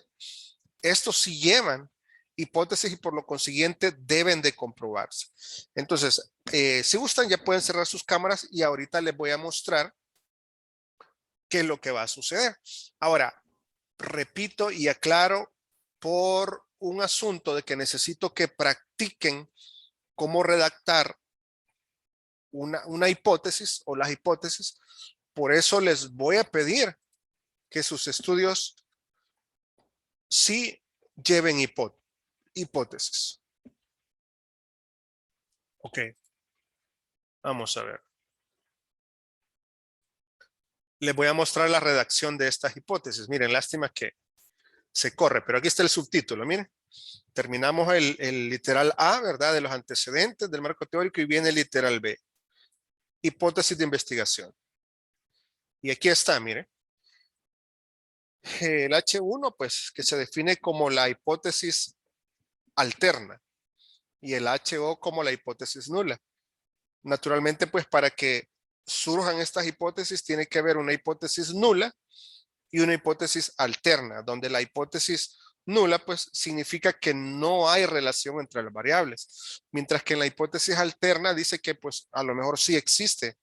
estos sí llevan hipótesis y por lo consiguiente deben de comprobarse. Entonces, si gustan ya pueden cerrar sus cámaras y ahorita les voy a mostrar qué es lo que va a suceder. Ahora, repito y aclaro por un asunto de que necesito que practiquen cómo redactar una hipótesis o las hipótesis, Por eso les voy a pedir que sus estudios sí lleven hipótesis. Ok. Vamos a ver. Les voy a mostrar la redacción de estas hipótesis. Miren, lástima que se corre, pero aquí está el subtítulo, miren. Terminamos el literal A, ¿verdad? De los antecedentes del marco teórico y viene el literal B. Hipótesis de investigación. Y aquí está, miren. El H1, pues, que se define como la hipótesis alterna y el HO como la hipótesis nula. Naturalmente, pues, para que surjan estas hipótesis, tiene que haber una hipótesis nula y una hipótesis alterna, donde la hipótesis nula, pues, significa que no hay relación entre las variables, mientras que en la hipótesis alterna dice que, pues, a lo mejor sí existe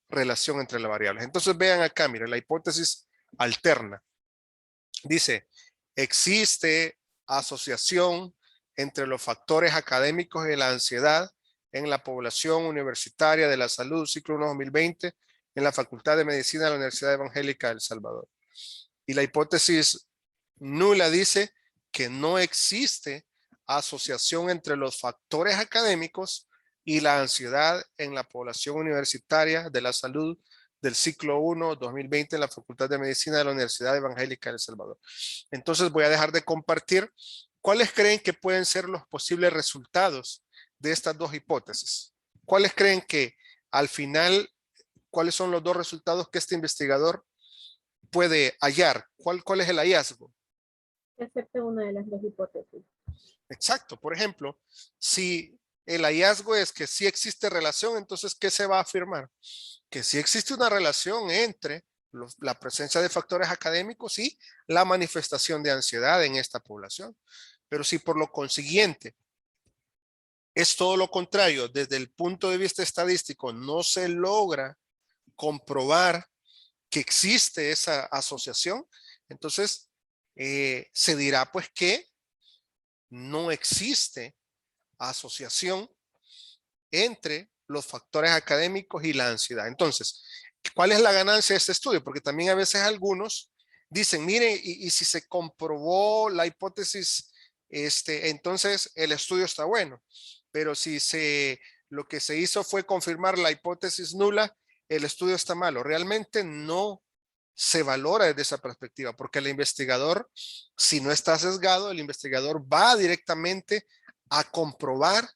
relación entre las variables. Entonces, vean acá, miren, la hipótesis alterna. Dice, existe asociación entre los factores académicos y la ansiedad en la población universitaria de la salud, ciclo 1 2020, en la Facultad de Medicina de la Universidad Evangélica de El Salvador. Y la hipótesis nula dice que no existe asociación entre los factores académicos y la ansiedad en la población universitaria de la salud del ciclo 1 2020 en la Facultad de Medicina de la Universidad Evangélica de El Salvador. Entonces voy a dejar de compartir. ¿Cuáles creen que pueden ser los posibles resultados de estas dos hipótesis? ¿Cuáles creen que al final, cuáles son los dos resultados que este investigador puede hallar? ¿Cuál es el hallazgo? Excepto una de las dos hipótesis. Exacto. Por ejemplo, si el hallazgo es que sí existe relación, entonces, ¿qué se va a afirmar? Que sí existe una relación entre la presencia de factores académicos y la manifestación de ansiedad en esta población. Pero si por lo consiguiente es todo lo contrario, desde el punto de vista estadístico no se logra comprobar que existe esa asociación, entonces se dirá pues que no existe asociación entre los factores académicos y la ansiedad. Entonces, ¿cuál es la ganancia de este estudio? Porque también a veces algunos dicen, miren, y si se comprobó la hipótesis, entonces el estudio está bueno. Pero si lo que se hizo fue confirmar la hipótesis nula, el estudio está malo. Realmente no se valora desde esa perspectiva, porque el investigador, si no está sesgado, el investigador va directamente a comprobar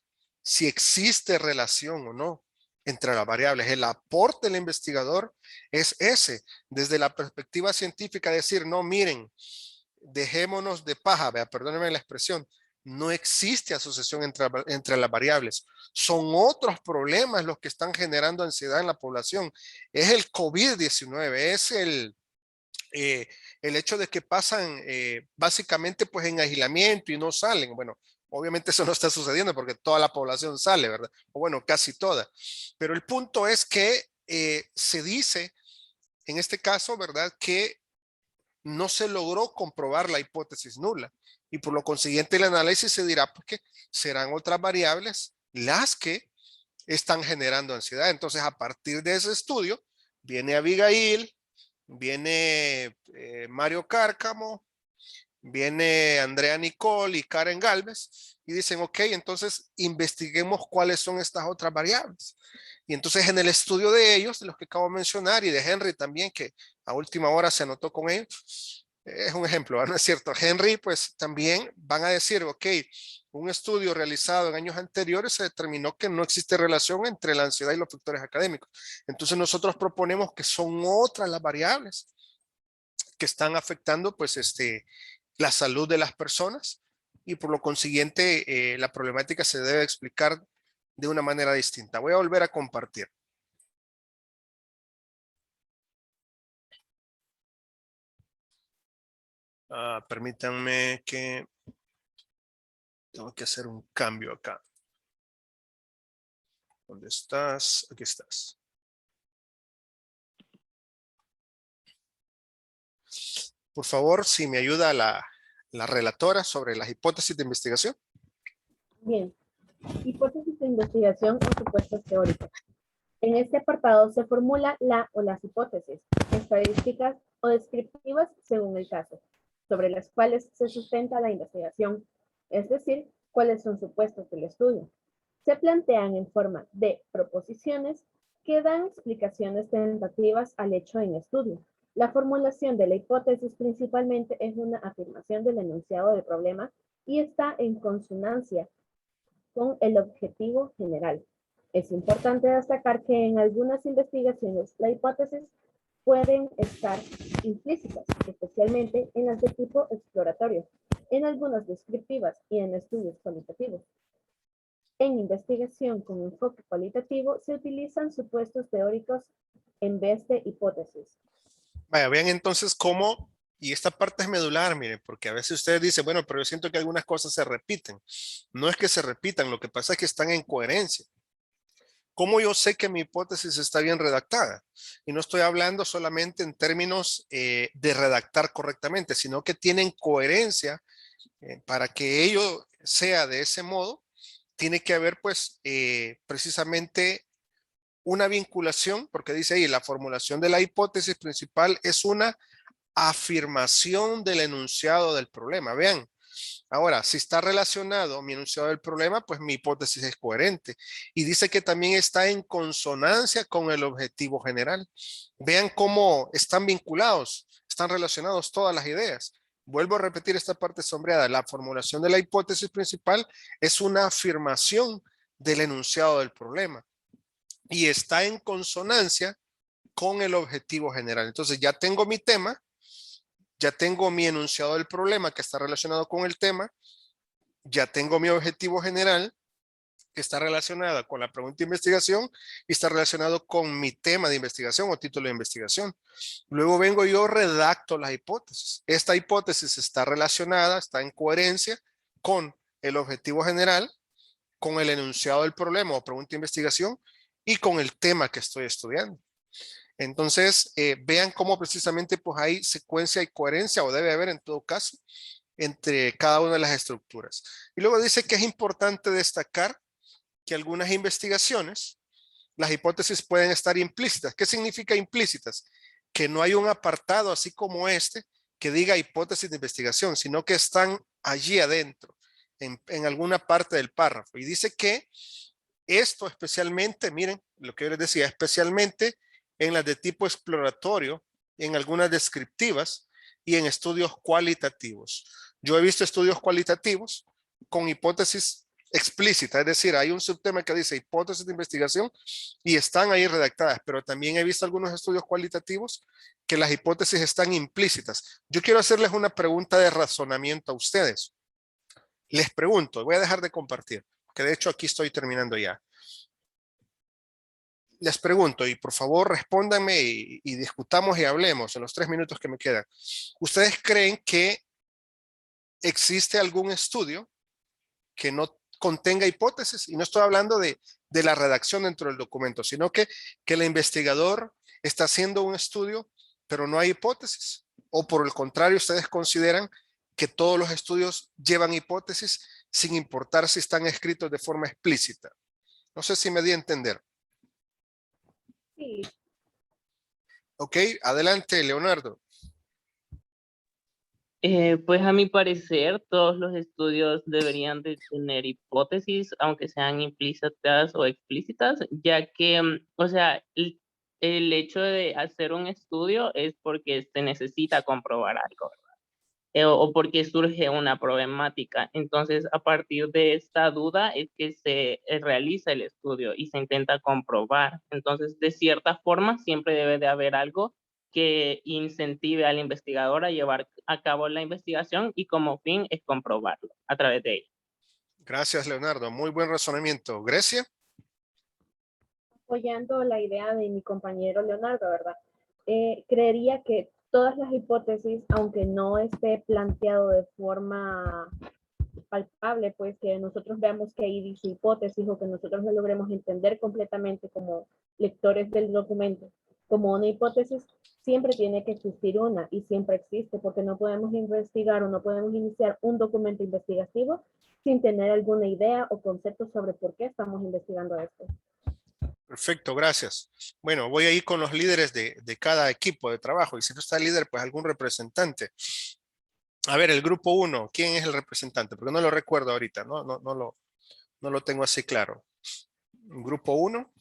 si existe relación o no entre las variables. El aporte del investigador es ese, desde la perspectiva científica, decir, no, miren, dejémonos de paja, perdónenme la expresión, no existe asociación entre las variables. Son otros problemas los que están generando ansiedad en la población. Es el COVID-19, es el hecho de que pasan básicamente pues en aislamiento y no salen. Bueno, obviamente eso no está sucediendo porque toda la población sale, ¿verdad? O bueno, casi toda. Pero el punto es que se dice en este caso, ¿verdad? Que no se logró comprobar la hipótesis nula y por lo consiguiente el análisis se dirá pues que serán otras variables las que están generando ansiedad. Entonces a partir de ese estudio viene Abigail, viene Mario Cárcamo, viene Andrea Nicole y Karen Galvez y dicen, ok, entonces investiguemos cuáles son estas otras variables. Y entonces en el estudio de ellos, de los que acabo de mencionar, y de Henry también, que a última hora se anotó con ellos, es un ejemplo, ¿no es cierto? Henry, pues también van a decir, ok, un estudio realizado en años anteriores se determinó que no existe relación entre la ansiedad y los factores académicos. Entonces nosotros proponemos que son otras las variables que están afectando, pues, la salud de las personas y por lo consiguiente la problemática se debe explicar de una manera distinta. Voy a volver a compartir. Permítanme que tengo que hacer un cambio acá. ¿Dónde estás? Aquí estás. Por favor, si me ayuda la relatora sobre las hipótesis de investigación. Bien. Hipótesis de investigación o supuestos teóricos. En este apartado se formula la o las hipótesis, estadísticas o descriptivas según el caso, sobre las cuales se sustenta la investigación, es decir, cuáles son supuestos del estudio. Se plantean en forma de proposiciones que dan explicaciones tentativas al hecho en estudio. La formulación de la hipótesis principalmente es una afirmación del enunciado del problema y está en consonancia con el objetivo general. Es importante destacar que en algunas investigaciones la hipótesis pueden estar implícitas, especialmente en las de tipo exploratorio, en algunas descriptivas y en estudios cualitativos. En investigación con enfoque cualitativo se utilizan supuestos teóricos en vez de hipótesis. Vaya, vean entonces cómo, y esta parte es medular, miren, porque a veces ustedes dicen, bueno, pero yo siento que algunas cosas se repiten. No es que se repitan, lo que pasa es que están en coherencia. ¿Cómo yo sé que mi hipótesis está bien redactada? Y no estoy hablando solamente en términos de redactar correctamente, sino que tienen coherencia para que ello sea de ese modo. Tiene que haber pues precisamente una vinculación, porque dice ahí, la formulación de la hipótesis principal es una afirmación del enunciado del problema. Vean, ahora, si está relacionado mi enunciado del problema, pues mi hipótesis es coherente. Y dice que también está en consonancia con el objetivo general. Vean cómo están vinculados, están relacionados todas las ideas. Vuelvo a repetir esta parte sombreada. La formulación de la hipótesis principal es una afirmación del enunciado del problema y está en consonancia con el objetivo general. Entonces ya tengo mi tema, ya tengo mi enunciado del problema que está relacionado con el tema, ya tengo mi objetivo general que está relacionada con la pregunta de investigación y está relacionado con mi tema de investigación o título de investigación. Luego vengo yo, redacto las hipótesis. Esta hipótesis está relacionada, está en coherencia con el objetivo general, con el enunciado del problema o pregunta de investigación y con el tema que estoy estudiando. Entonces, vean cómo precisamente pues hay secuencia y coherencia, o debe haber en todo caso, entre cada una de las estructuras. Y luego dice que es importante destacar que algunas investigaciones, las hipótesis pueden estar implícitas. ¿Qué significa implícitas? Que no hay un apartado así como este que diga hipótesis de investigación, sino que están allí adentro, en alguna parte del párrafo. Y dice que esto especialmente, miren, lo que yo les decía, especialmente en las de tipo exploratorio, en algunas descriptivas y en estudios cualitativos. Yo he visto estudios cualitativos con hipótesis explícita, es decir, hay un subtema que dice hipótesis de investigación y están ahí redactadas, pero también he visto algunos estudios cualitativos que las hipótesis están implícitas. Yo quiero hacerles una pregunta de razonamiento a ustedes. Les pregunto, voy a dejar de compartir, que de hecho aquí estoy terminando ya. Les pregunto, y por favor respóndanme y discutamos y hablemos en los 3 minutos que me quedan. ¿Ustedes creen que existe algún estudio que no contenga hipótesis? Y no estoy hablando de la redacción dentro del documento, sino que el investigador está haciendo un estudio, pero no hay hipótesis. O por el contrario, ustedes consideran que todos los estudios llevan hipótesis sin importar si están escritos de forma explícita. No sé si me di a entender. Sí, Ok, adelante, Leonardo. Pues a mi parecer, todos los estudios deberían de tener hipótesis, aunque sean implícitas o explícitas, ya que, o sea, el hecho de hacer un estudio es porque se necesita comprobar algo, ¿verdad? O porque surge una problemática. Entonces, a partir de esta duda es que se realiza el estudio y se intenta comprobar. Entonces, de cierta forma, siempre debe de haber algo que incentive al investigador a llevar a cabo la investigación y como fin es comprobarlo a través de ella. Gracias, Leonardo. Muy buen razonamiento. Grecia. apoyando la idea de mi compañero Leonardo, ¿verdad? Creería que todas las hipótesis, aunque no esté planteado de forma palpable, pues que nosotros veamos que ahí dice hipótesis o que nosotros lo logremos entender completamente como lectores del documento, como una hipótesis, siempre tiene que existir una y siempre existe, porque no podemos investigar o no podemos iniciar un documento investigativo sin tener alguna idea o concepto sobre por qué estamos investigando esto. Perfecto, gracias. Bueno, voy a ir con los líderes de cada equipo de trabajo y si no está el líder, pues algún representante. A ver, el grupo 1, ¿quién es el representante? Porque no lo recuerdo ahorita, no lo tengo así claro. Grupo 1,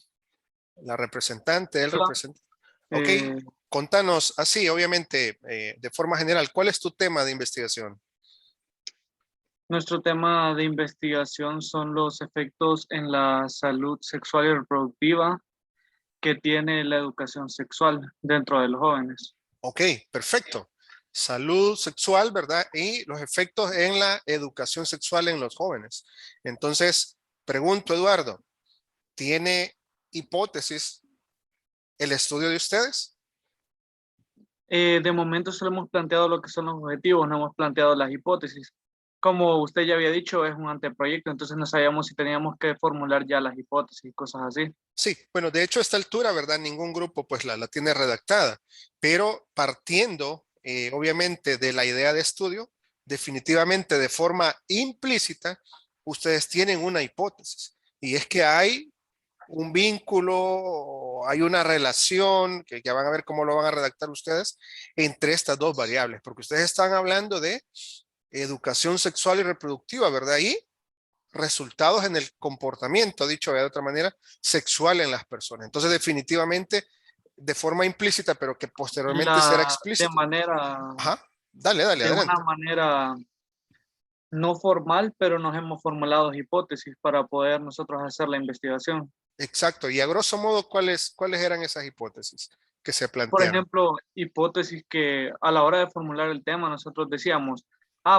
la representante, el Hola. representante. Ok, Eh, contanos así, obviamente, de forma general, ¿cuál es tu tema de investigación? Nuestro tema de investigación son los efectos en la salud sexual y reproductiva que tiene la educación sexual dentro de los jóvenes. Ok, perfecto. Salud sexual, ¿verdad? Y los efectos en la educación sexual en los jóvenes. Entonces, pregunto, Eduardo, ¿tiene hipótesis el estudio de ustedes? De momento solo hemos planteado lo que son los objetivos, no hemos planteado las hipótesis. Como usted ya había dicho, es un anteproyecto, entonces no sabíamos si teníamos que formular ya las hipótesis, cosas así. Sí, bueno, de hecho a esta altura, ¿verdad? Ningún grupo pues la tiene redactada, pero partiendo obviamente de la idea de estudio, definitivamente de forma implícita, ustedes tienen una hipótesis y es que hay un vínculo, hay una relación, que ya van a ver cómo lo van a redactar ustedes, entre estas dos variables, porque ustedes están hablando de educación sexual y reproductiva, ¿verdad? Y resultados en el comportamiento, dicho de otra manera, sexual en las personas. Entonces, definitivamente, de forma implícita, pero que posteriormente será De explícita. manera, Ajá, dale, de una adelante. manera no formal, pero nos hemos formulado hipótesis para poder nosotros hacer la investigación. Exacto, y a grosso modo, ¿cuáles eran esas hipótesis que se Por plantearon? ejemplo, hipótesis que a la hora de formular el tema nosotros decíamos,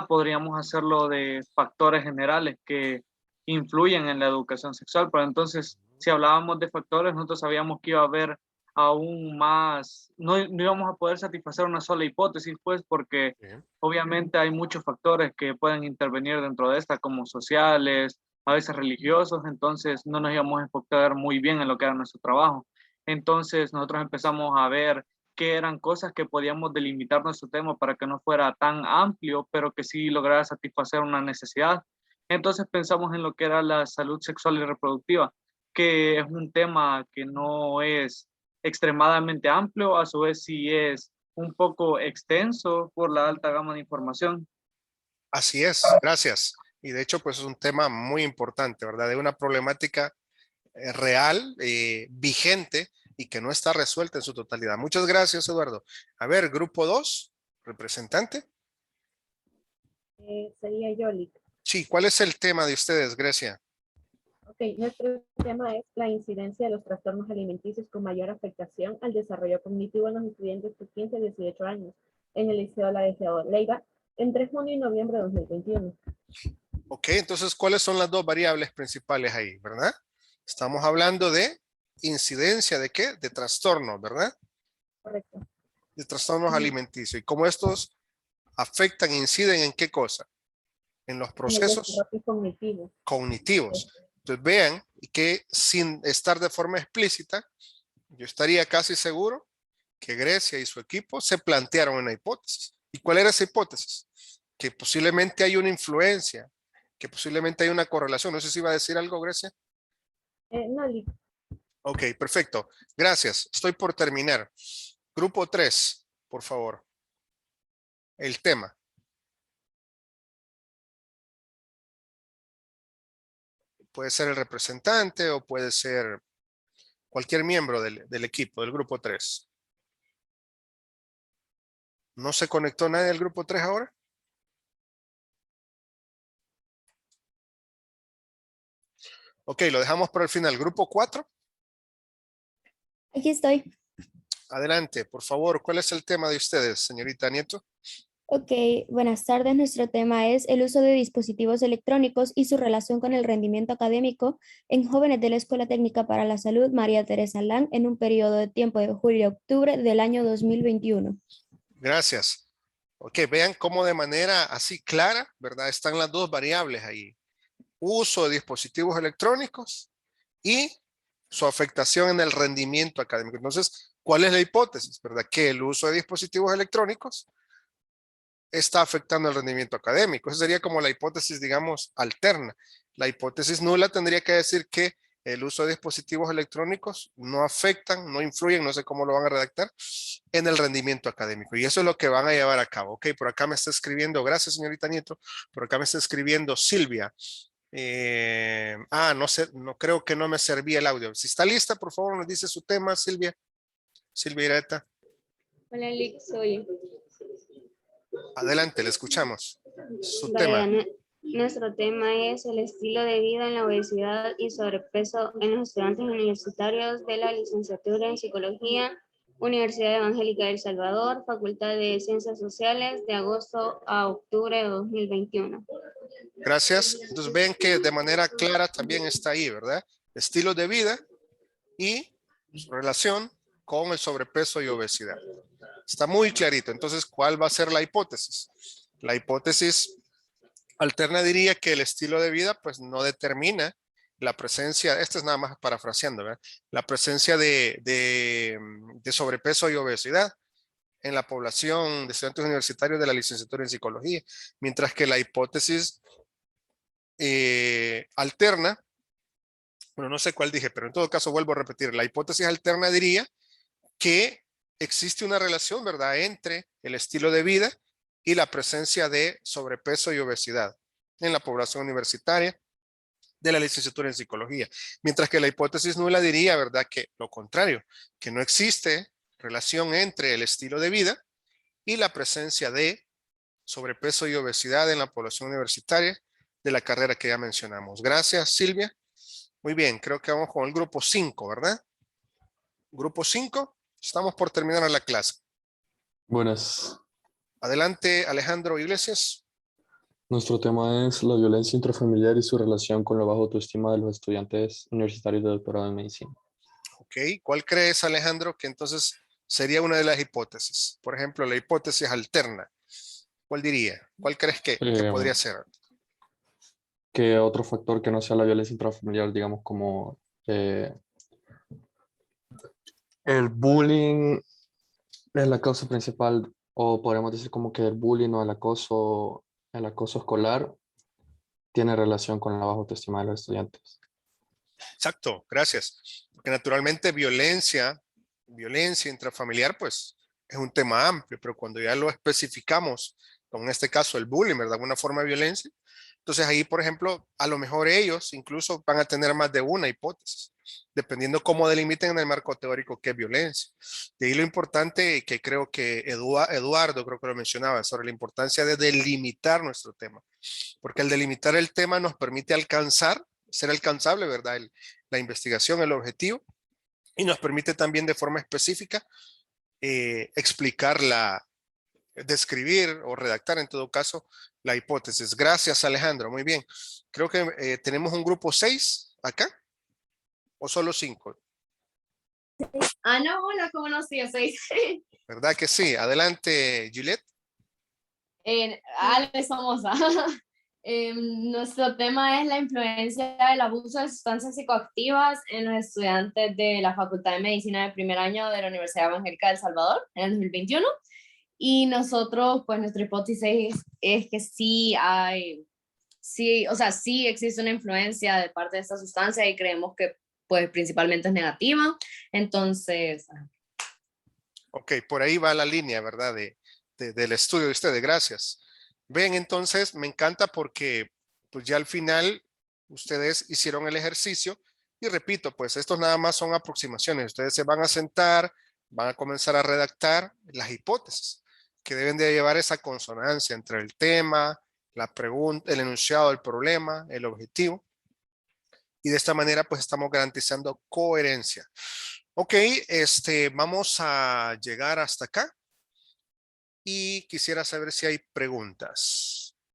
podríamos hacerlo de factores generales que influyen en la educación sexual, pero entonces si hablábamos de factores nosotros sabíamos que iba a haber aún más, no íbamos a poder satisfacer una sola hipótesis, pues porque Bien. obviamente hay muchos factores que pueden intervenir dentro de esta, como sociales, a veces religiosos, entonces no nos íbamos a enfocar muy bien en lo que era nuestro trabajo. Entonces nosotros empezamos a ver qué eran cosas que podíamos delimitar nuestro tema para que no fuera tan amplio, pero que sí lograra satisfacer una necesidad. Entonces pensamos en lo que era la salud sexual y reproductiva, que es un tema que no es extremadamente amplio, a su vez sí es un poco extenso por la alta gama de información. Así es, gracias. Y de hecho, pues es un tema muy importante, ¿verdad? De una problemática real, vigente y que no está resuelta en su totalidad. Muchas gracias, Eduardo. A ver, grupo 2, representante. Sería Yolik. Sí, ¿cuál es el tema de ustedes, Grecia? Ok, nuestro tema es la incidencia de los trastornos alimenticios con mayor afectación al desarrollo cognitivo en los estudiantes de 15 a 18 años en el Liceo La Deseado Leiva entre junio y noviembre de 2021. Ok, entonces, ¿cuáles son las dos variables principales ahí, verdad? Estamos hablando de incidencia de qué? De trastornos, ¿verdad? Correcto. De trastornos alimenticios. Y cómo estos afectan, inciden en qué cosa? En los En el procesos desarrollo cognitivo. cognitivos. Entonces vean que sin estar de forma explícita, yo estaría casi seguro que Grecia y su equipo se plantearon una hipótesis. ¿Y cuál era esa hipótesis? Que posiblemente hay una influencia, que posiblemente hay una correlación. No sé si iba a decir algo, Grecia. No, Lick. Ok, perfecto. Gracias. Estoy por terminar. Grupo 3, por favor. El tema. Puede ser el representante o puede ser cualquier miembro del equipo, del grupo 3. ¿No se conectó nadie del grupo 3 ahora? Ok, lo dejamos para el final. Grupo 4. Aquí estoy. Adelante, por favor. ¿Cuál es el tema de ustedes, señorita Nieto? Ok, buenas tardes. Nuestro tema es el uso de dispositivos electrónicos y su relación con el rendimiento académico en jóvenes de la Escuela Técnica para la Salud María Teresa Lang en un periodo de tiempo de julio a octubre del año 2021. Gracias. Ok, vean cómo de manera así clara, ¿verdad? Están las dos variables ahí. Uso de dispositivos electrónicos y su afectación en el rendimiento académico. Entonces, ¿cuál es la hipótesis? ¿Verdad? Que el uso de dispositivos electrónicos está afectando el rendimiento académico. Esa sería como la hipótesis, digamos, alterna. La hipótesis nula tendría que decir que el uso de dispositivos electrónicos no afectan, no influyen, no sé cómo lo van a redactar, en el rendimiento académico. Y eso es lo que van a llevar a cabo. Ok, por acá me está escribiendo, gracias señorita Nieto, por acá me está escribiendo Silvia. No sé, no creo que no me servía el audio. Si está lista, por favor, nos dice su tema, Silvia. Silvia Ireta. Hola, Lick, soy. Adelante, le escuchamos. Su Vaya, tema. nuestro tema es el estilo de vida en la obesidad y sobrepeso en los estudiantes universitarios de la licenciatura en Psicología, Universidad Evangélica de El Salvador, Facultad de Ciencias Sociales, de agosto a octubre de 2021. Gracias. Entonces ven que de manera clara también está ahí, ¿verdad? Estilo de vida y su relación con el sobrepeso y obesidad. Está muy clarito. Entonces, ¿cuál va a ser la hipótesis? La hipótesis alterna diría que el estilo de vida pues no determina la presencia, esto es nada más parafraseando, ¿verdad? La presencia de sobrepeso y obesidad en la población de estudiantes universitarios de la licenciatura en psicología, mientras que la hipótesis alterna, bueno, no sé cuál dije, pero en todo caso vuelvo a repetir, la hipótesis alterna diría que existe una relación, ¿verdad?, entre el estilo de vida y la presencia de sobrepeso y obesidad en la población universitaria de la licenciatura en psicología. Mientras que la hipótesis nula diría, ¿verdad?, que lo contrario, que no existe relación entre el estilo de vida y la presencia de sobrepeso y obesidad en la población universitaria de la carrera que ya mencionamos. Gracias, Silvia. Muy bien, creo que vamos con el grupo 5, ¿verdad? Grupo 5, estamos por terminar la clase. Buenas. Adelante, Alejandro Iglesias. Nuestro tema es la violencia intrafamiliar y su relación con la baja autoestima de los estudiantes universitarios de doctorado en medicina. Ok, ¿cuál crees, Alejandro, que entonces sería una de las hipótesis? Por ejemplo, la hipótesis alterna. ¿Cuál diría? ¿Cuál crees que podría ser? Que otro factor que no sea la violencia intrafamiliar, digamos como el bullying es la causa principal, o podríamos decir como que el bullying o el acoso escolar tiene relación con la baja autoestima de los estudiantes. Exacto, gracias. Porque naturalmente violencia intrafamiliar, pues es un tema amplio, pero cuando ya lo especificamos, con en este caso el bullying, ¿verdad? Una forma de violencia. Entonces ahí, por ejemplo, a lo mejor ellos incluso van a tener más de una hipótesis, dependiendo cómo delimiten en el marco teórico qué es violencia. De ahí lo importante que creo que Eduardo creo que lo mencionaba, sobre la importancia de delimitar nuestro tema, porque al delimitar el tema nos permite alcanzar, ser alcanzable, ¿verdad? La investigación, el objetivo, y nos permite también de forma específica explicarla, describir o redactar en todo caso la hipótesis. Gracias, Alejandro. Muy bien. Creo que tenemos un grupo 6 acá, o solo 5. No, hola, ¿cómo no? Sí, 6. ¿Verdad que sí? Adelante, Juliet. Ale Somoza. Nuestro tema es la influencia del abuso de sustancias psicoactivas en los estudiantes de la Facultad de Medicina de primer año de la Universidad Evangélica de El Salvador en el 2021. Y nosotros, pues nuestra hipótesis es que sí existe una influencia de parte de esta sustancia y creemos que pues principalmente es negativa. Entonces... Ok, por ahí va la línea, ¿verdad? Del estudio de ustedes. Gracias. Ven, entonces, me encanta porque pues ya al final ustedes hicieron el ejercicio y repito, pues estos nada más son aproximaciones. Ustedes se van a sentar, van a comenzar a redactar las hipótesis que deben de llevar esa consonancia entre el tema, la pregunta, el enunciado del problema, el objetivo. Y de esta manera pues estamos garantizando coherencia. Ok, vamos a llegar hasta acá y quisiera saber si hay preguntas.